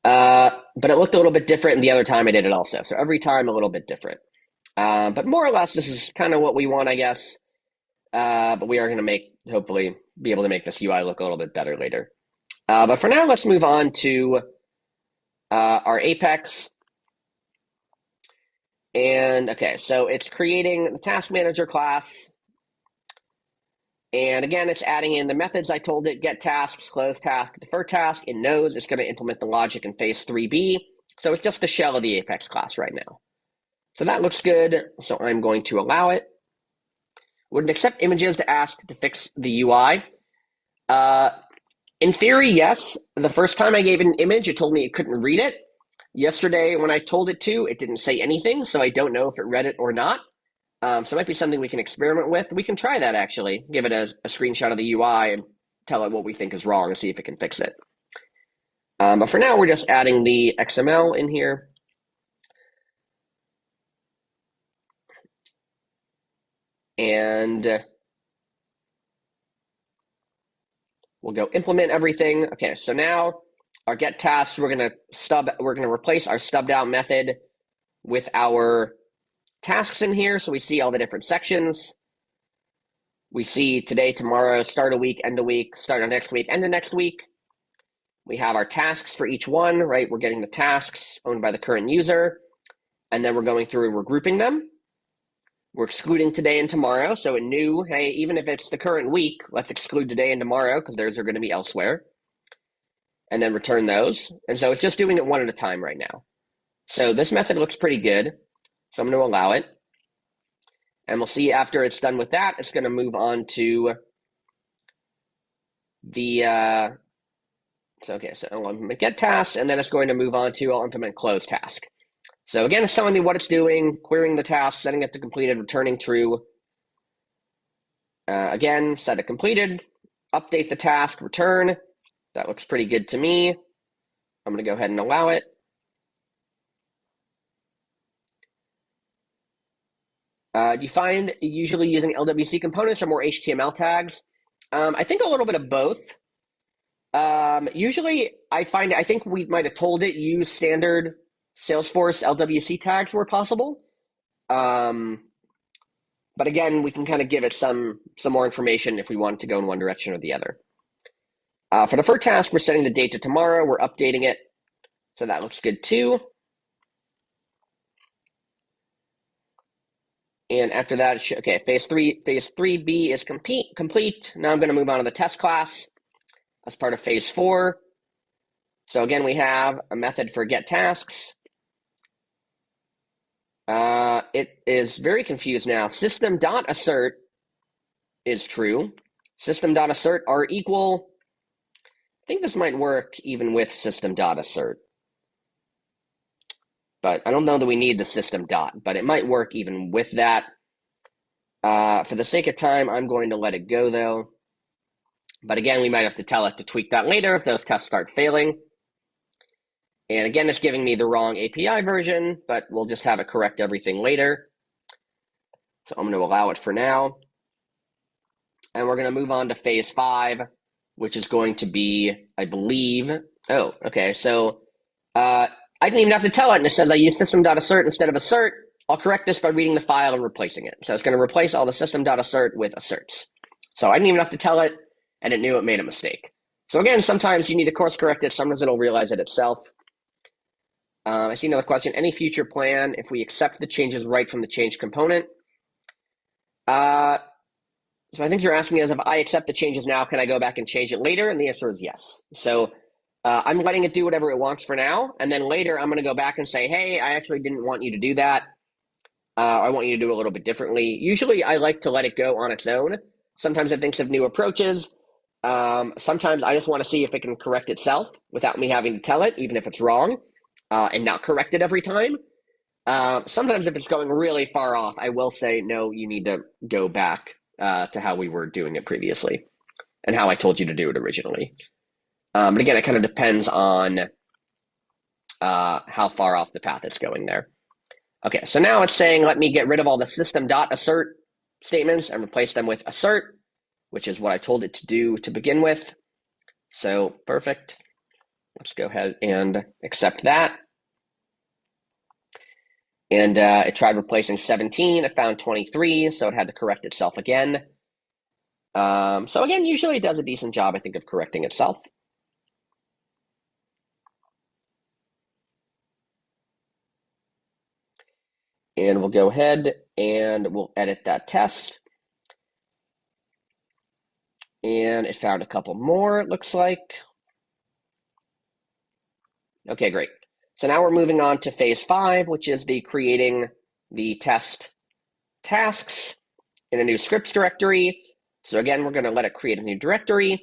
But it looked a little bit different the other time I did it also. So every time a little bit different. But more or less, this is kind of what we want, I guess. But we are going to hopefully be able to make this UI look a little bit better later. But for now, let's move on to our Apex. And okay, so it's creating the task manager class. And again, it's adding in the methods I told it: get tasks, close task, defer task. It knows it's going to implement the logic in phase 3B. So it's just the shell of the Apex class right now. So that looks good. So I'm going to allow it. Would it accept images to ask to fix the UI? In theory, yes. The first time I gave it an image, it told me it couldn't read it. Yesterday, when I told it to, it didn't say anything, so I don't know if it read it or not. So it might be something we can experiment with. We can try that, actually. Give it a screenshot of the UI and tell it what we think is wrong and see if it can fix it. But for now, we're just adding the XML in here. And we'll go implement everything. Okay, so now our get tasks, we're going to replace our stubbed out method with our tasks in here. So we see all the different sections. We see today, tomorrow, start a week, end a week, start of next week, end of next week. We have our tasks for each one, right? We're getting the tasks owned by the current user, and then we're going through and we're grouping them. We're excluding today and tomorrow, so it knew, hey, even if it's the current week, let's exclude today and tomorrow because theirs are going to be elsewhere, and then return those. And so it's just doing it one at a time right now. So this method looks pretty good, so I'm going to allow it. And we'll see after it's done with that, it's going to move on to the, so I'll implement get tasks, and then it's going to move on to, I'll implement close task. So again, it's telling me what it's doing, querying the task, setting it to completed, returning true. Again, set it completed, update the task, return. That looks pretty good to me. I'm going to go ahead and allow it. Do you find usually using LWC components or more HTML tags? I think a little bit of both. Usually, I think we might have told it use standard Salesforce LWC tags where possible. But again, we can kind of give it some more information if we want to go in one direction or the other. For the first task, we're setting the date to tomorrow. We're updating it. So that looks good too. And after that, okay, phase 3B is complete. Now I'm going to move on to the test class as part of phase 4. So again, we have a method for get tasks. It is very confused now. System.assert is true. System.assert are equal. I think this might work even with system.assert. But I don't know that we need the system dot, but it might work even with that. For the sake of time, I'm going to let it go, though. But again, we might have to tell it to tweak that later if those tests start failing. And again, it's giving me the wrong API version, but we'll just have it correct everything later. So I'm going to allow it for now. And we're going to move on to phase 5, which is going to be, I believe, so I didn't even have to tell it, and it says I use system.assert instead of assert. I'll correct this by reading the file and replacing it. So it's going to replace all the system.assert with asserts. So I didn't even have to tell it, and it knew it made a mistake. So again, sometimes you need to course correct it. Sometimes it'll realize it itself. I see another question. Any future plan if we accept the changes right from the change component? So I think you're asking me is if I accept the changes now, can I go back and change it later? And the answer is yes. So I'm letting it do whatever it wants for now. And then later I'm going to go back and say, hey, I actually didn't want you to do that. I want you to do it a little bit differently. Usually I like to let it go on its own. Sometimes it thinks of new approaches. Sometimes I just want to see if it can correct itself without me having to tell it, even if it's wrong, and not correct it every time. Sometimes if it's going really far off, I will say, no, you need to go back to how we were doing it previously and how I told you to do it originally. But again, it kind of depends on how far off the path it's going there. Okay, so now it's saying, let me get rid of all the system.assert statements and replace them with assert, which is what I told it to do to begin with. So perfect. Let's go ahead and accept that. And it tried replacing 17. It found 23, so it had to correct itself again. So again, usually it does a decent job, I think, of correcting itself. And we'll go ahead and we'll edit that test. And it found a couple more, it looks like. Okay, great. So now we're moving on to phase 5, which is the creating the test tasks in a new scripts directory. So again, we're going to let it create a new directory.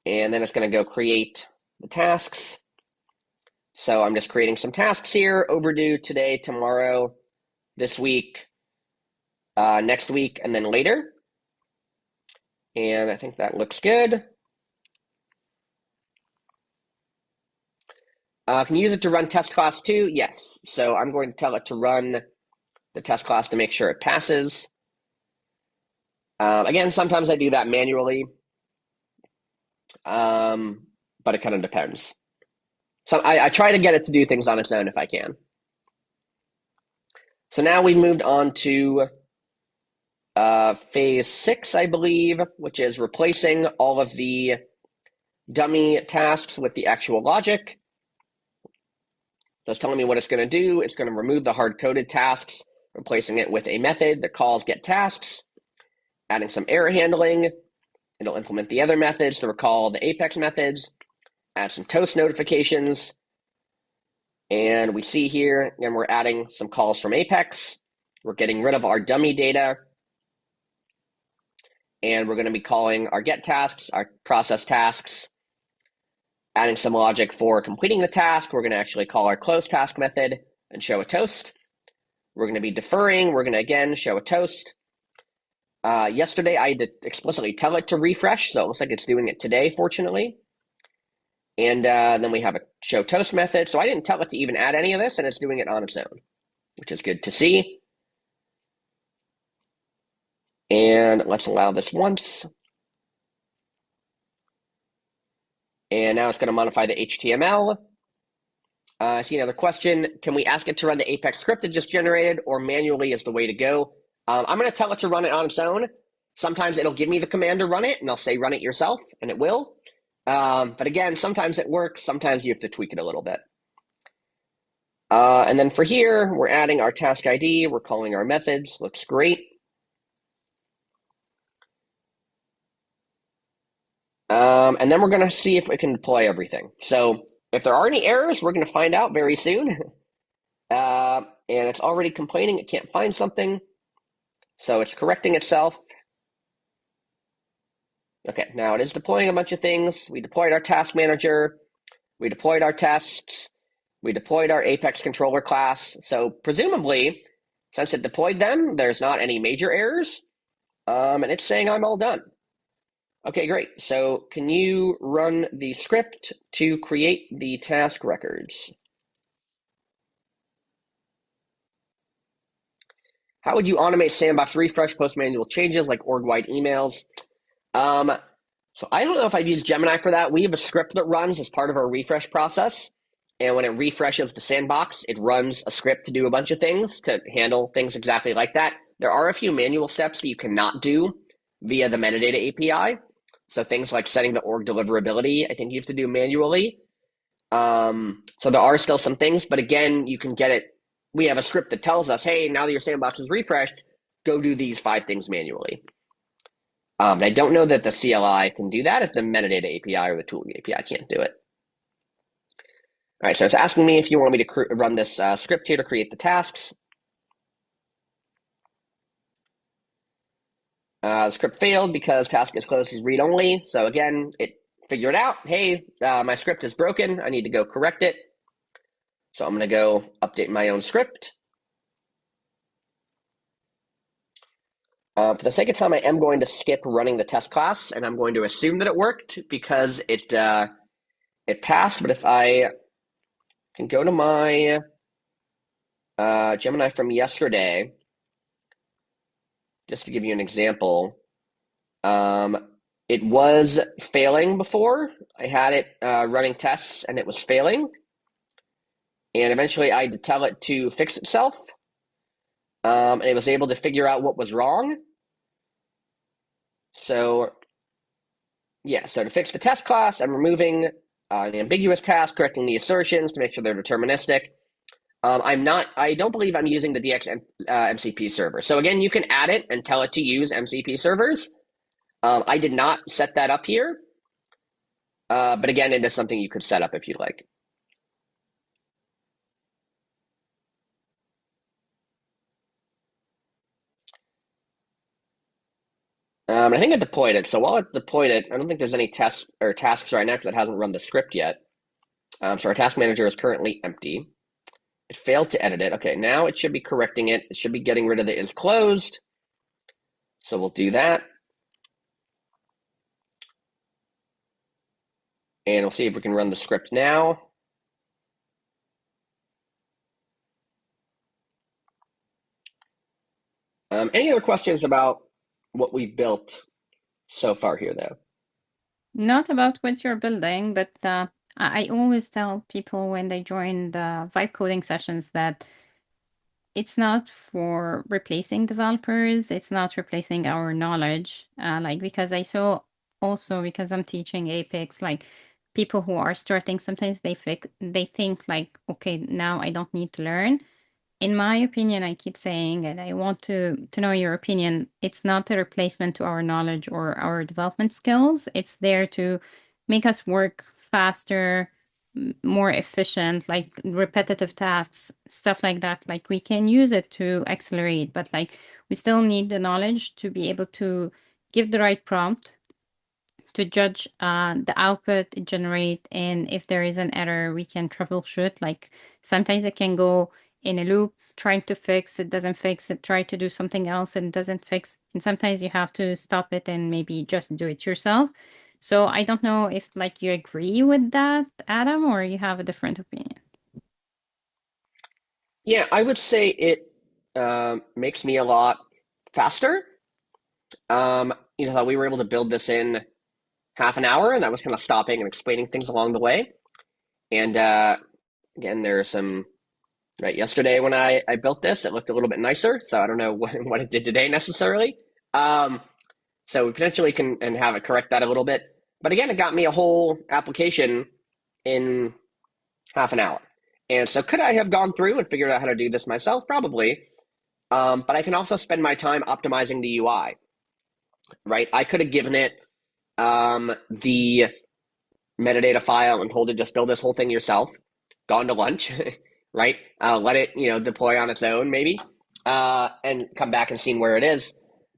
And then it's going to go create the tasks. So I'm just creating some tasks here, overdue today, tomorrow, this week, next week, and then later. And I think that looks good. Can you use it to run test class too? Yes. So I'm going to tell it to run the test class to make sure it passes. Again, sometimes I do that manually, but it kind of depends. So I try to get it to do things on its own if I can. So now we moved on to phase 6, I believe, which is replacing all of the dummy tasks with the actual logic. So it's telling me what it's going to do. It's going to remove the hard-coded tasks, replacing it with a method that calls getTasks, adding some error handling. It'll implement the other methods to recall the Apex methods, add some toast notifications. And we see here, again, we're adding some calls from Apex. We're getting rid of our dummy data. And we're going to be calling our getTasks, our process tasks, adding some logic for completing the task. We're going to actually call our closeTask method and show a toast. We're going to be deferring. We're going to, again, show a toast. Yesterday, I had to explicitly tell it to refresh, so it looks like it's doing it today, fortunately. And then we have a show toast method. So I didn't tell it to even add any of this, and it's doing it on its own, which is good to see. And let's allow this once. And now it's going to modify the HTML. I see another question. Can we ask it to run the Apex script it just generated, or manually is the way to go? I'm going to tell it to run it on its own. Sometimes it'll give me the command to run it, and I'll say run it yourself, and it will. But again, sometimes it works. Sometimes you have to tweak it a little bit. And then for here, we're adding our task ID. We're calling our methods. Looks great. And then we're going to see if it can deploy everything. So if there are any errors, we're going to find out very soon. And it's already complaining it can't find something. So it's correcting itself. Okay, now it is deploying a bunch of things. We deployed our task manager. We deployed our tests. We deployed our Apex controller class. So presumably, since it deployed them, there's not any major errors. And it's saying I'm all done. Okay, great. So can you run the script to create the task records? How would you automate sandbox refresh post-manual changes like org-wide emails? So I don't know if I've used Gemini for that. We have a script that runs as part of our refresh process. And when it refreshes the sandbox, it runs a script to do a bunch of things to handle things exactly like that. There are a few manual steps that you cannot do via the metadata API. So things like setting the org deliverability, I think you have to do manually. So there are still some things, but again, you can get it. We have a script that tells us, hey, now that your sandbox is refreshed, go do these 5 things manually. And I don't know that the CLI can do that if the metadata API or the tooling API can't do it. All right, so it's asking me if you want me to run this script here to create the tasks. The script failed because task is closed as read-only. So again, it figured out, hey, my script is broken. I need to go correct it. So I'm going to go update my own script. For the sake of time, I am going to skip running the test class, and I'm going to assume that it worked because it passed. But if I can go to my Gemini from yesterday, just to give you an example, it was failing before. I had it running tests, and it was failing. And eventually, I had to tell it to fix itself. And it was able to figure out what was wrong. So, yeah, so to fix the test class, I'm removing the ambiguous task, correcting the assertions to make sure they're deterministic. I don't believe I'm using the DX MCP server. So again, you can add it and tell it to use MCP servers. I did not set that up here. But again, it is something you could set up if you'd like. I think I deployed it. So while it deployed it, I don't think there's any tests or tasks right now because it hasn't run the script yet. So our task manager is currently empty. It failed to edit it. Okay, now it should be correcting it. It should be getting rid of the is closed. So we'll do that. And we'll see if we can run the script now. Any other questions about what we've built so far here, though? Not about what you're building, but I always tell people when they join the vibe coding sessions that it's not for replacing developers. It's not replacing our knowledge. Because I saw also because I'm teaching Apex, like people who are starting, sometimes they think like, okay, now I don't need to learn. In my opinion, I keep saying, and I want to know your opinion, it's not a replacement to our knowledge or our development skills. It's there to make us work faster, more efficient, like repetitive tasks, stuff like that. Like we can use it to accelerate, but like we still need the knowledge to be able to give the right prompt to judge the output it generate, and if there is an error, we can troubleshoot. Like sometimes it can go in a loop, trying to fix it, doesn't fix it, try to do something else and doesn't fix. And sometimes you have to stop it and maybe just do it yourself. So I don't know if like you agree with that, Adam, or you have a different opinion. Yeah, I would say it makes me a lot faster. We were able to build this in half an hour, and that was kind of stopping and explaining things along the way. And again, there's some, right, yesterday when I built this, it looked a little bit nicer. So I don't know what it did today necessarily. So we potentially can and have it correct that a little bit. But again, it got me a whole application in half an hour. And so could I have gone through and figured out how to do this myself? Probably. But I can also spend my time optimizing the UI, right? I could have given it the metadata file and told it just build this whole thing yourself, gone to lunch, right? Let it, deploy on its own maybe, and come back and seen where it is.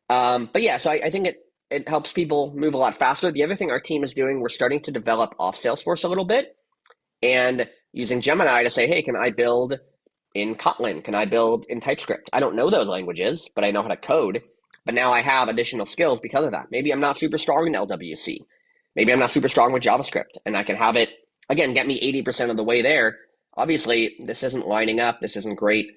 But yeah, so I think it helps people move a lot faster. The other thing our team is doing, we're starting to develop off Salesforce a little bit and using Gemini to say, hey, can I build in Kotlin? Can I build in TypeScript? I don't know those languages, but I know how to code. But now I have additional skills because of that. Maybe I'm not super strong in LWC. Maybe I'm not super strong with JavaScript, and I can have it, again, get me 80% of the way there. Obviously, this isn't lining up. This isn't great.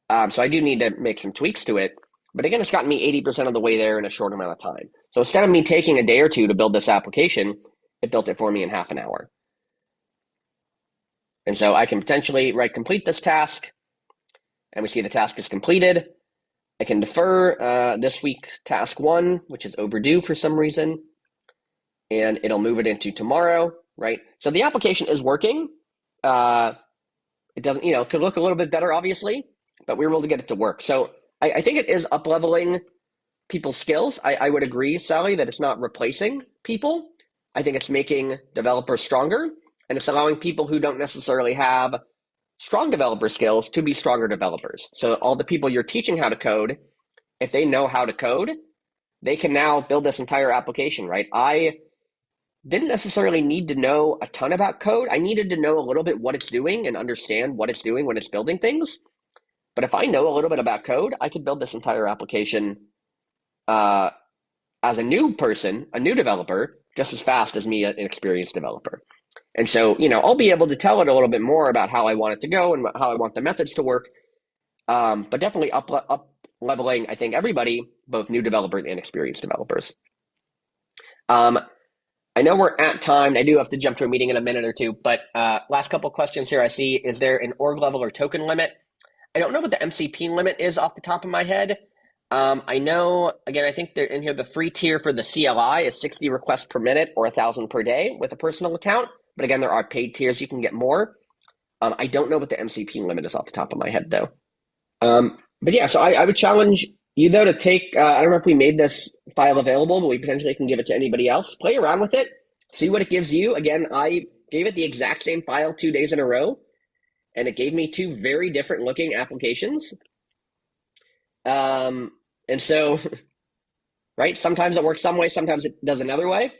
So I do need to make some tweaks to it. But again, it's gotten me 80% of the way there in a short amount of time. So instead of me taking a day or two to build this application, it built it for me in half an hour. And so I can potentially complete this task, and we see the task is completed. I can defer this week's task 1, which is overdue for some reason, and it'll move it into tomorrow, right? So the application is working. It doesn't, it could look a little bit better, obviously, but we were able to get it to work. So I think it is up-leveling people's skills. I would agree, Sally, that it's not replacing people. I think it's making developers stronger, and it's allowing people who don't necessarily have strong developer skills to be stronger developers. So all the people you're teaching how to code, if they know how to code, they can now build this entire application, right? I didn't necessarily need to know a ton about code. I needed to know a little bit what it's doing and understand what it's doing when it's building things. But if I know a little bit about code, I could build this entire application as a new person, a new developer, just as fast as me, an experienced developer. And so, I'll be able to tell it a little bit more about how I want it to go and how I want the methods to work. But definitely up leveling, I think, everybody, both new developers and experienced developers. I know we're at time. I do have to jump to a meeting in a minute or two, but last couple questions here I see. Is there an org level or token limit? I don't know what the MCP limit is off the top of my head. I know, again, I think they're in here, the free tier for the CLI is 60 requests per minute or 1,000 per day with a personal account. But again, there are paid tiers. You can get more. I don't know what the MCP limit is off the top of my head, though. But yeah, so I would challenge you, though, to take, I don't know if we made this file available, but we potentially can give it to anybody else. Play around with it. See what it gives you. Again, I gave it the exact same file 2 days in a row, and it gave me 2 very different looking applications. And so, right, sometimes it works some way, sometimes it does another way.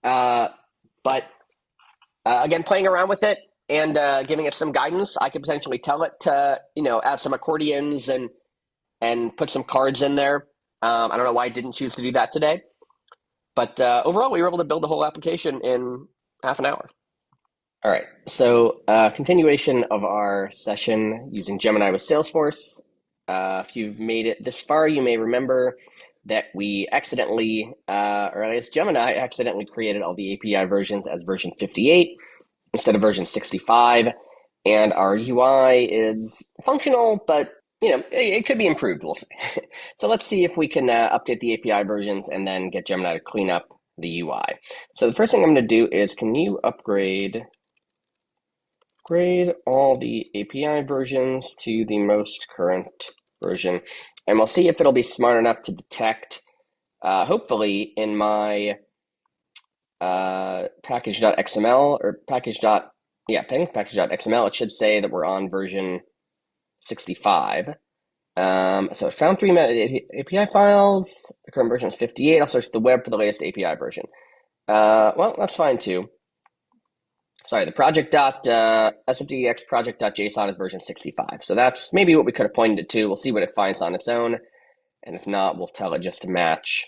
But again, playing around with it and giving it some guidance, I could potentially tell it to, add some accordions and put some cards in there. I don't know why I didn't choose to do that today. But overall, we were able to build the whole application in half an hour. All right, so continuation of our session using Gemini with Salesforce. If you've made it this far, you may remember that we accidentally, or at least Gemini accidentally created all the API versions as version 58 instead of version 65. And our UI is functional, but it could be improved, we'll see. So let's see if we can update the API versions and then get Gemini to clean up the UI. So the first thing I'm going to do is, can you upgrade all the API versions to the most current version? And we'll see if it'll be smart enough to detect, hopefully in my package.xml or package.xml, it should say that we're on version 65. So it found 3 API files. The current version is 58. I'll search the web for the latest API version. Well, that's fine too. Sorry, the project.sfdx project.json is version 65. So that's maybe what we could have pointed it to. We'll see what it finds on its own. And if not, we'll tell it just to match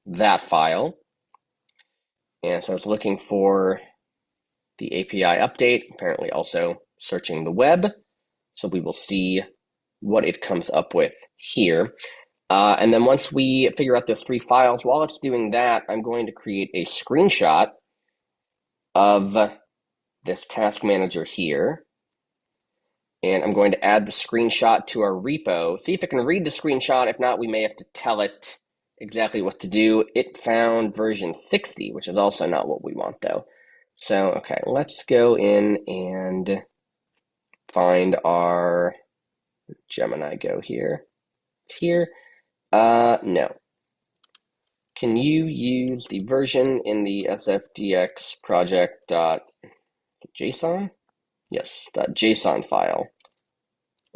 that file. And so it's looking for the API update, apparently also searching the web. So we will see what it comes up with here. And then once we figure out those 3 files, while it's doing that, I'm going to create a screenshot of this task manager here. And I'm going to add the screenshot to our repo. See if it can read the screenshot. If not, we may have to tell it exactly what to do. It found version 60, which is also not what we want though. So, okay, let's go in and find our Gemini Go here. It's here. No. Can you use the version in the sfdx project.json? Yes, .json file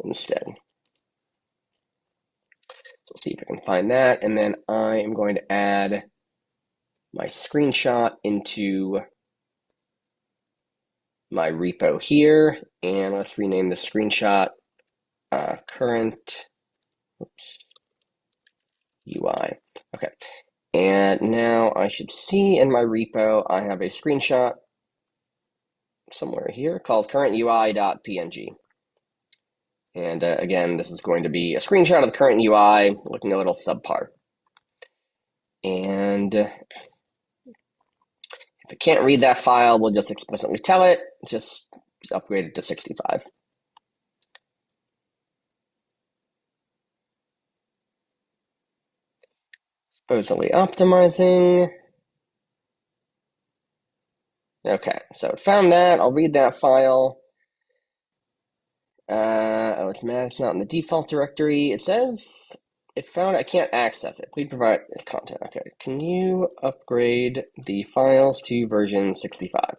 instead. So we'll see if I can find that. And then I am going to add my screenshot into my repo here. And let's rename the screenshot current UI. Okay. And now I should see in my repo, I have a screenshot somewhere here called currentui.png. And again, this is going to be a screenshot of the current UI looking a little subpar. And if it can't read that file, we'll just explicitly tell it, just upgraded to 65. Supposedly optimizing. Okay, so it found that. I'll read that file. Oh, it's mad. It's not in the default directory. It says it found I can't access it. Please provide this content. Okay, can you upgrade the files to version 65?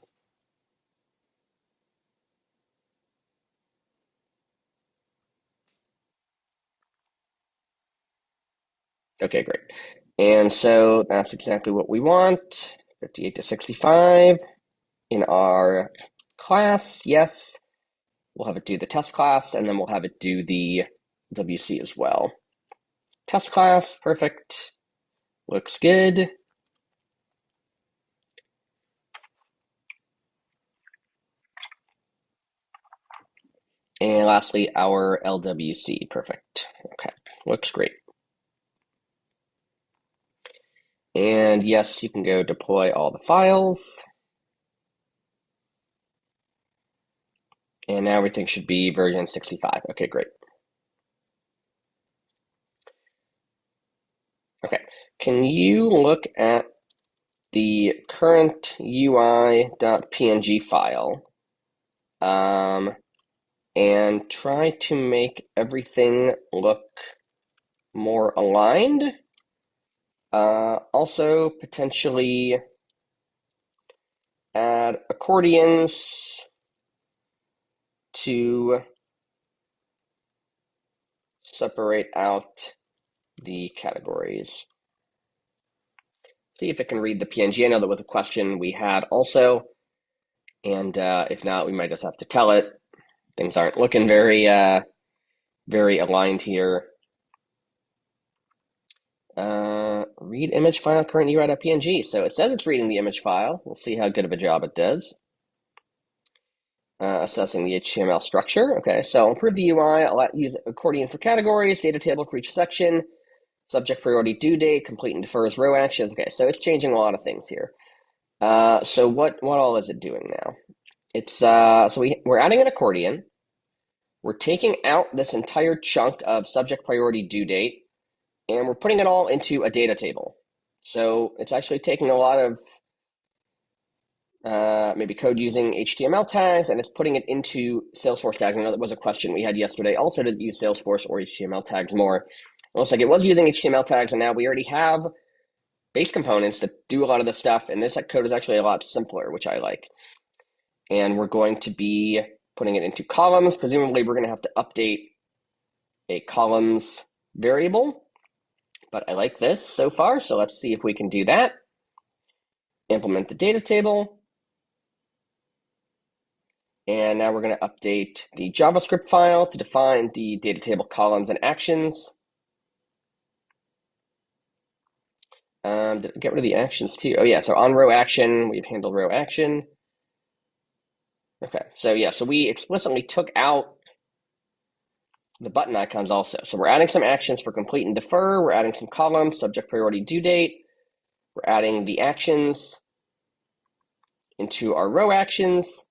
Okay, great. And so that's exactly what we want. 58 to 65 in our class. Yes, we'll have it do the test class, and then we'll have it do the WC as well. Test class, perfect. Looks good. And lastly, our LWC, perfect. Okay, looks great. And yes, you can go deploy all the files. And now everything should be version 65. Okay, great. Okay, can you look at the current UI.png file and try to make everything look more aligned? Also, potentially add accordions to separate out the categories. See if it can read the PNG. I know that was a question we had also, and if not, we might just have to tell it. Things aren't looking very aligned here. Read image file current UI.png. So it says it's reading the image file. We'll see how good of a job it does. Assessing the HTML structure. Okay, so improve the UI. I'll use accordion for categories, data table for each section, subject priority due date, complete and defers row actions. Okay, so it's changing a lot of things here. So what all is it doing now? It's so we're adding an accordion. We're taking out this entire chunk of subject priority due date, and we're putting it all into a data table. So it's actually taking a lot of maybe code using HTML tags, and it's putting it into Salesforce tags. I know that was a question we had yesterday. Also, to use Salesforce or HTML tags more. It looks like it was using HTML tags, and now we already have base components that do a lot of this stuff, and this code is actually a lot simpler, which I like. And we're going to be putting it into columns. Presumably, we're going to have to update a columns variable, but I like this so far, so let's see if we can do that. Implement the data table. And now we're going to update the JavaScript file to define the data table columns and actions. Get rid of the actions too. Oh yeah, so on row action, we've handled row action. Okay, so yeah, so we explicitly took out the button icons also. So we're adding some actions for complete and defer. We're adding some columns, subject priority due date. We're adding the actions into our row actions.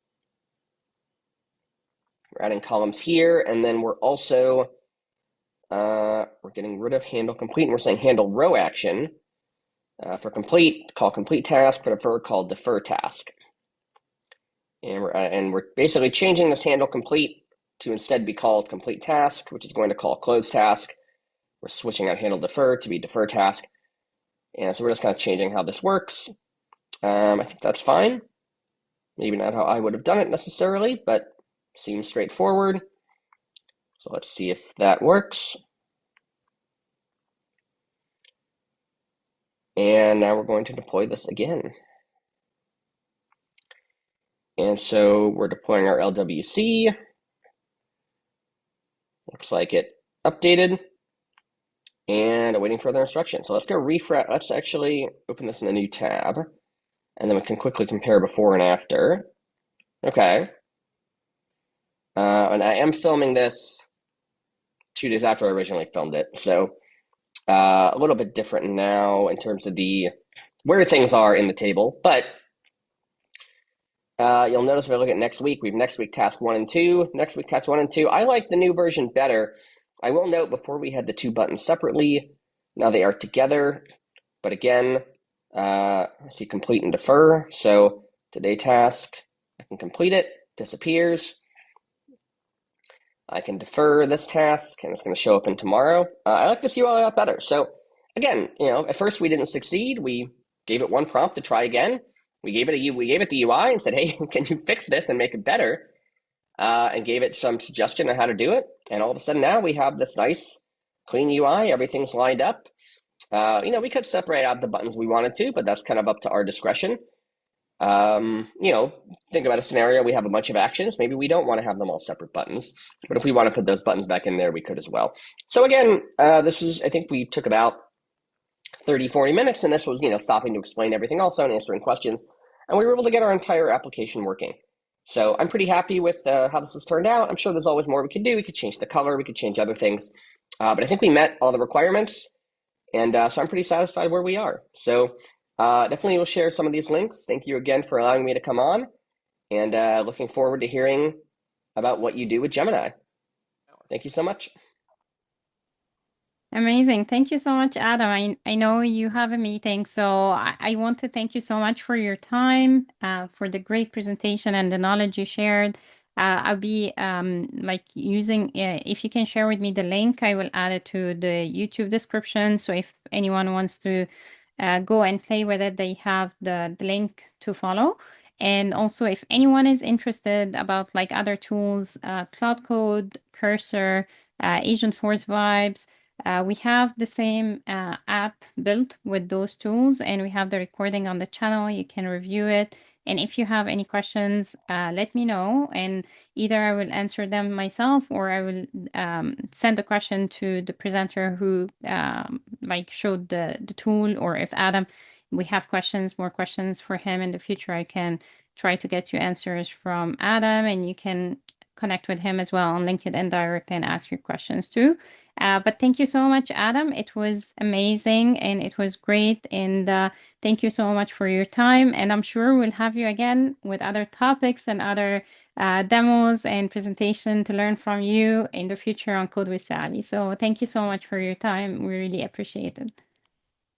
We're adding columns here, and then we're also we're getting rid of handle complete, and we're saying handle row action. For complete, call complete task. For defer, call defer task. And we're basically changing this handle complete to instead be called complete task, which is going to call close task. We're switching out handle defer to be defer task. And so we're just kind of changing how this works. I think that's fine. Maybe not how I would have done it necessarily, but seems straightforward. So let's see if that works. And now we're going to deploy this again. And so we're deploying our LWC. Looks like it updated. And awaiting further instructions. So let's go refresh. Let's actually open this in a new tab. And then we can quickly compare before and after. Okay. And I am filming this 2 days after I originally filmed it. So a little bit different now in terms of where things are in the table. But You'll notice if I look at next week, we have next week task 1 and 2, next week task 1 and 2. I like the new version better. I will note before we had the two buttons separately. Now they are together. But again, I see complete and defer. So today task, I can complete it, disappears. I can defer this task, and it's going to show up in tomorrow. I like this UI a lot better. So again, at first we didn't succeed. We gave it one prompt to try again. We gave it the UI and said, "Hey, can you fix this and make it better?" And gave it some suggestion on how to do it. And all of a sudden now we have this nice, clean UI. Everything's lined up. We could separate out the buttons we wanted to, but that's kind of up to our discretion. Think about a scenario, we have a bunch of actions. Maybe we don't want to have them all separate buttons, but if we want to put those buttons back in there, we could as well. So again, I think we took about 30, 40 minutes, and this was, stopping to explain everything also and answering questions. And we were able to get our entire application working. So I'm pretty happy with how this has turned out. I'm sure there's always more we could do. We could change the color, we could change other things. But I think we met all the requirements. And so I'm pretty satisfied where we are. So definitely will share some of these links. Thank you again for allowing me to come on. And looking forward to hearing about what you do with Gemini. Thank you so much. Amazing. Thank you so much, Adam. I know you have a meeting, so I want to thank you so much for your time, for the great presentation and the knowledge you shared. I'll be like using, if you can share with me the link, I will add it to the YouTube description. So if anyone wants to go and play with it, they have the link to follow. And also, if anyone is interested about like other tools, Claude Code, Cursor, Agentforce Vibes, we have the same app built with those tools, and we have the recording on the channel. You can review it. And if you have any questions, let me know, and either I will answer them myself or I will send a question to the presenter who like showed the tool, or if Adam, we have more questions for him in the future, I can try to get you answers from Adam, and you can connect with him as well on LinkedIn direct and ask your questions too. But thank you so much, Adam. It was amazing and it was great. And thank you so much for your time. And I'm sure we'll have you again with other topics and other demos and presentation to learn from you in the future on Code with Sally. So thank you so much for your time. We really appreciate it.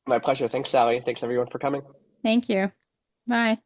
My pleasure. Thanks, Sally. Thanks, everyone, for coming. Thank you. Bye.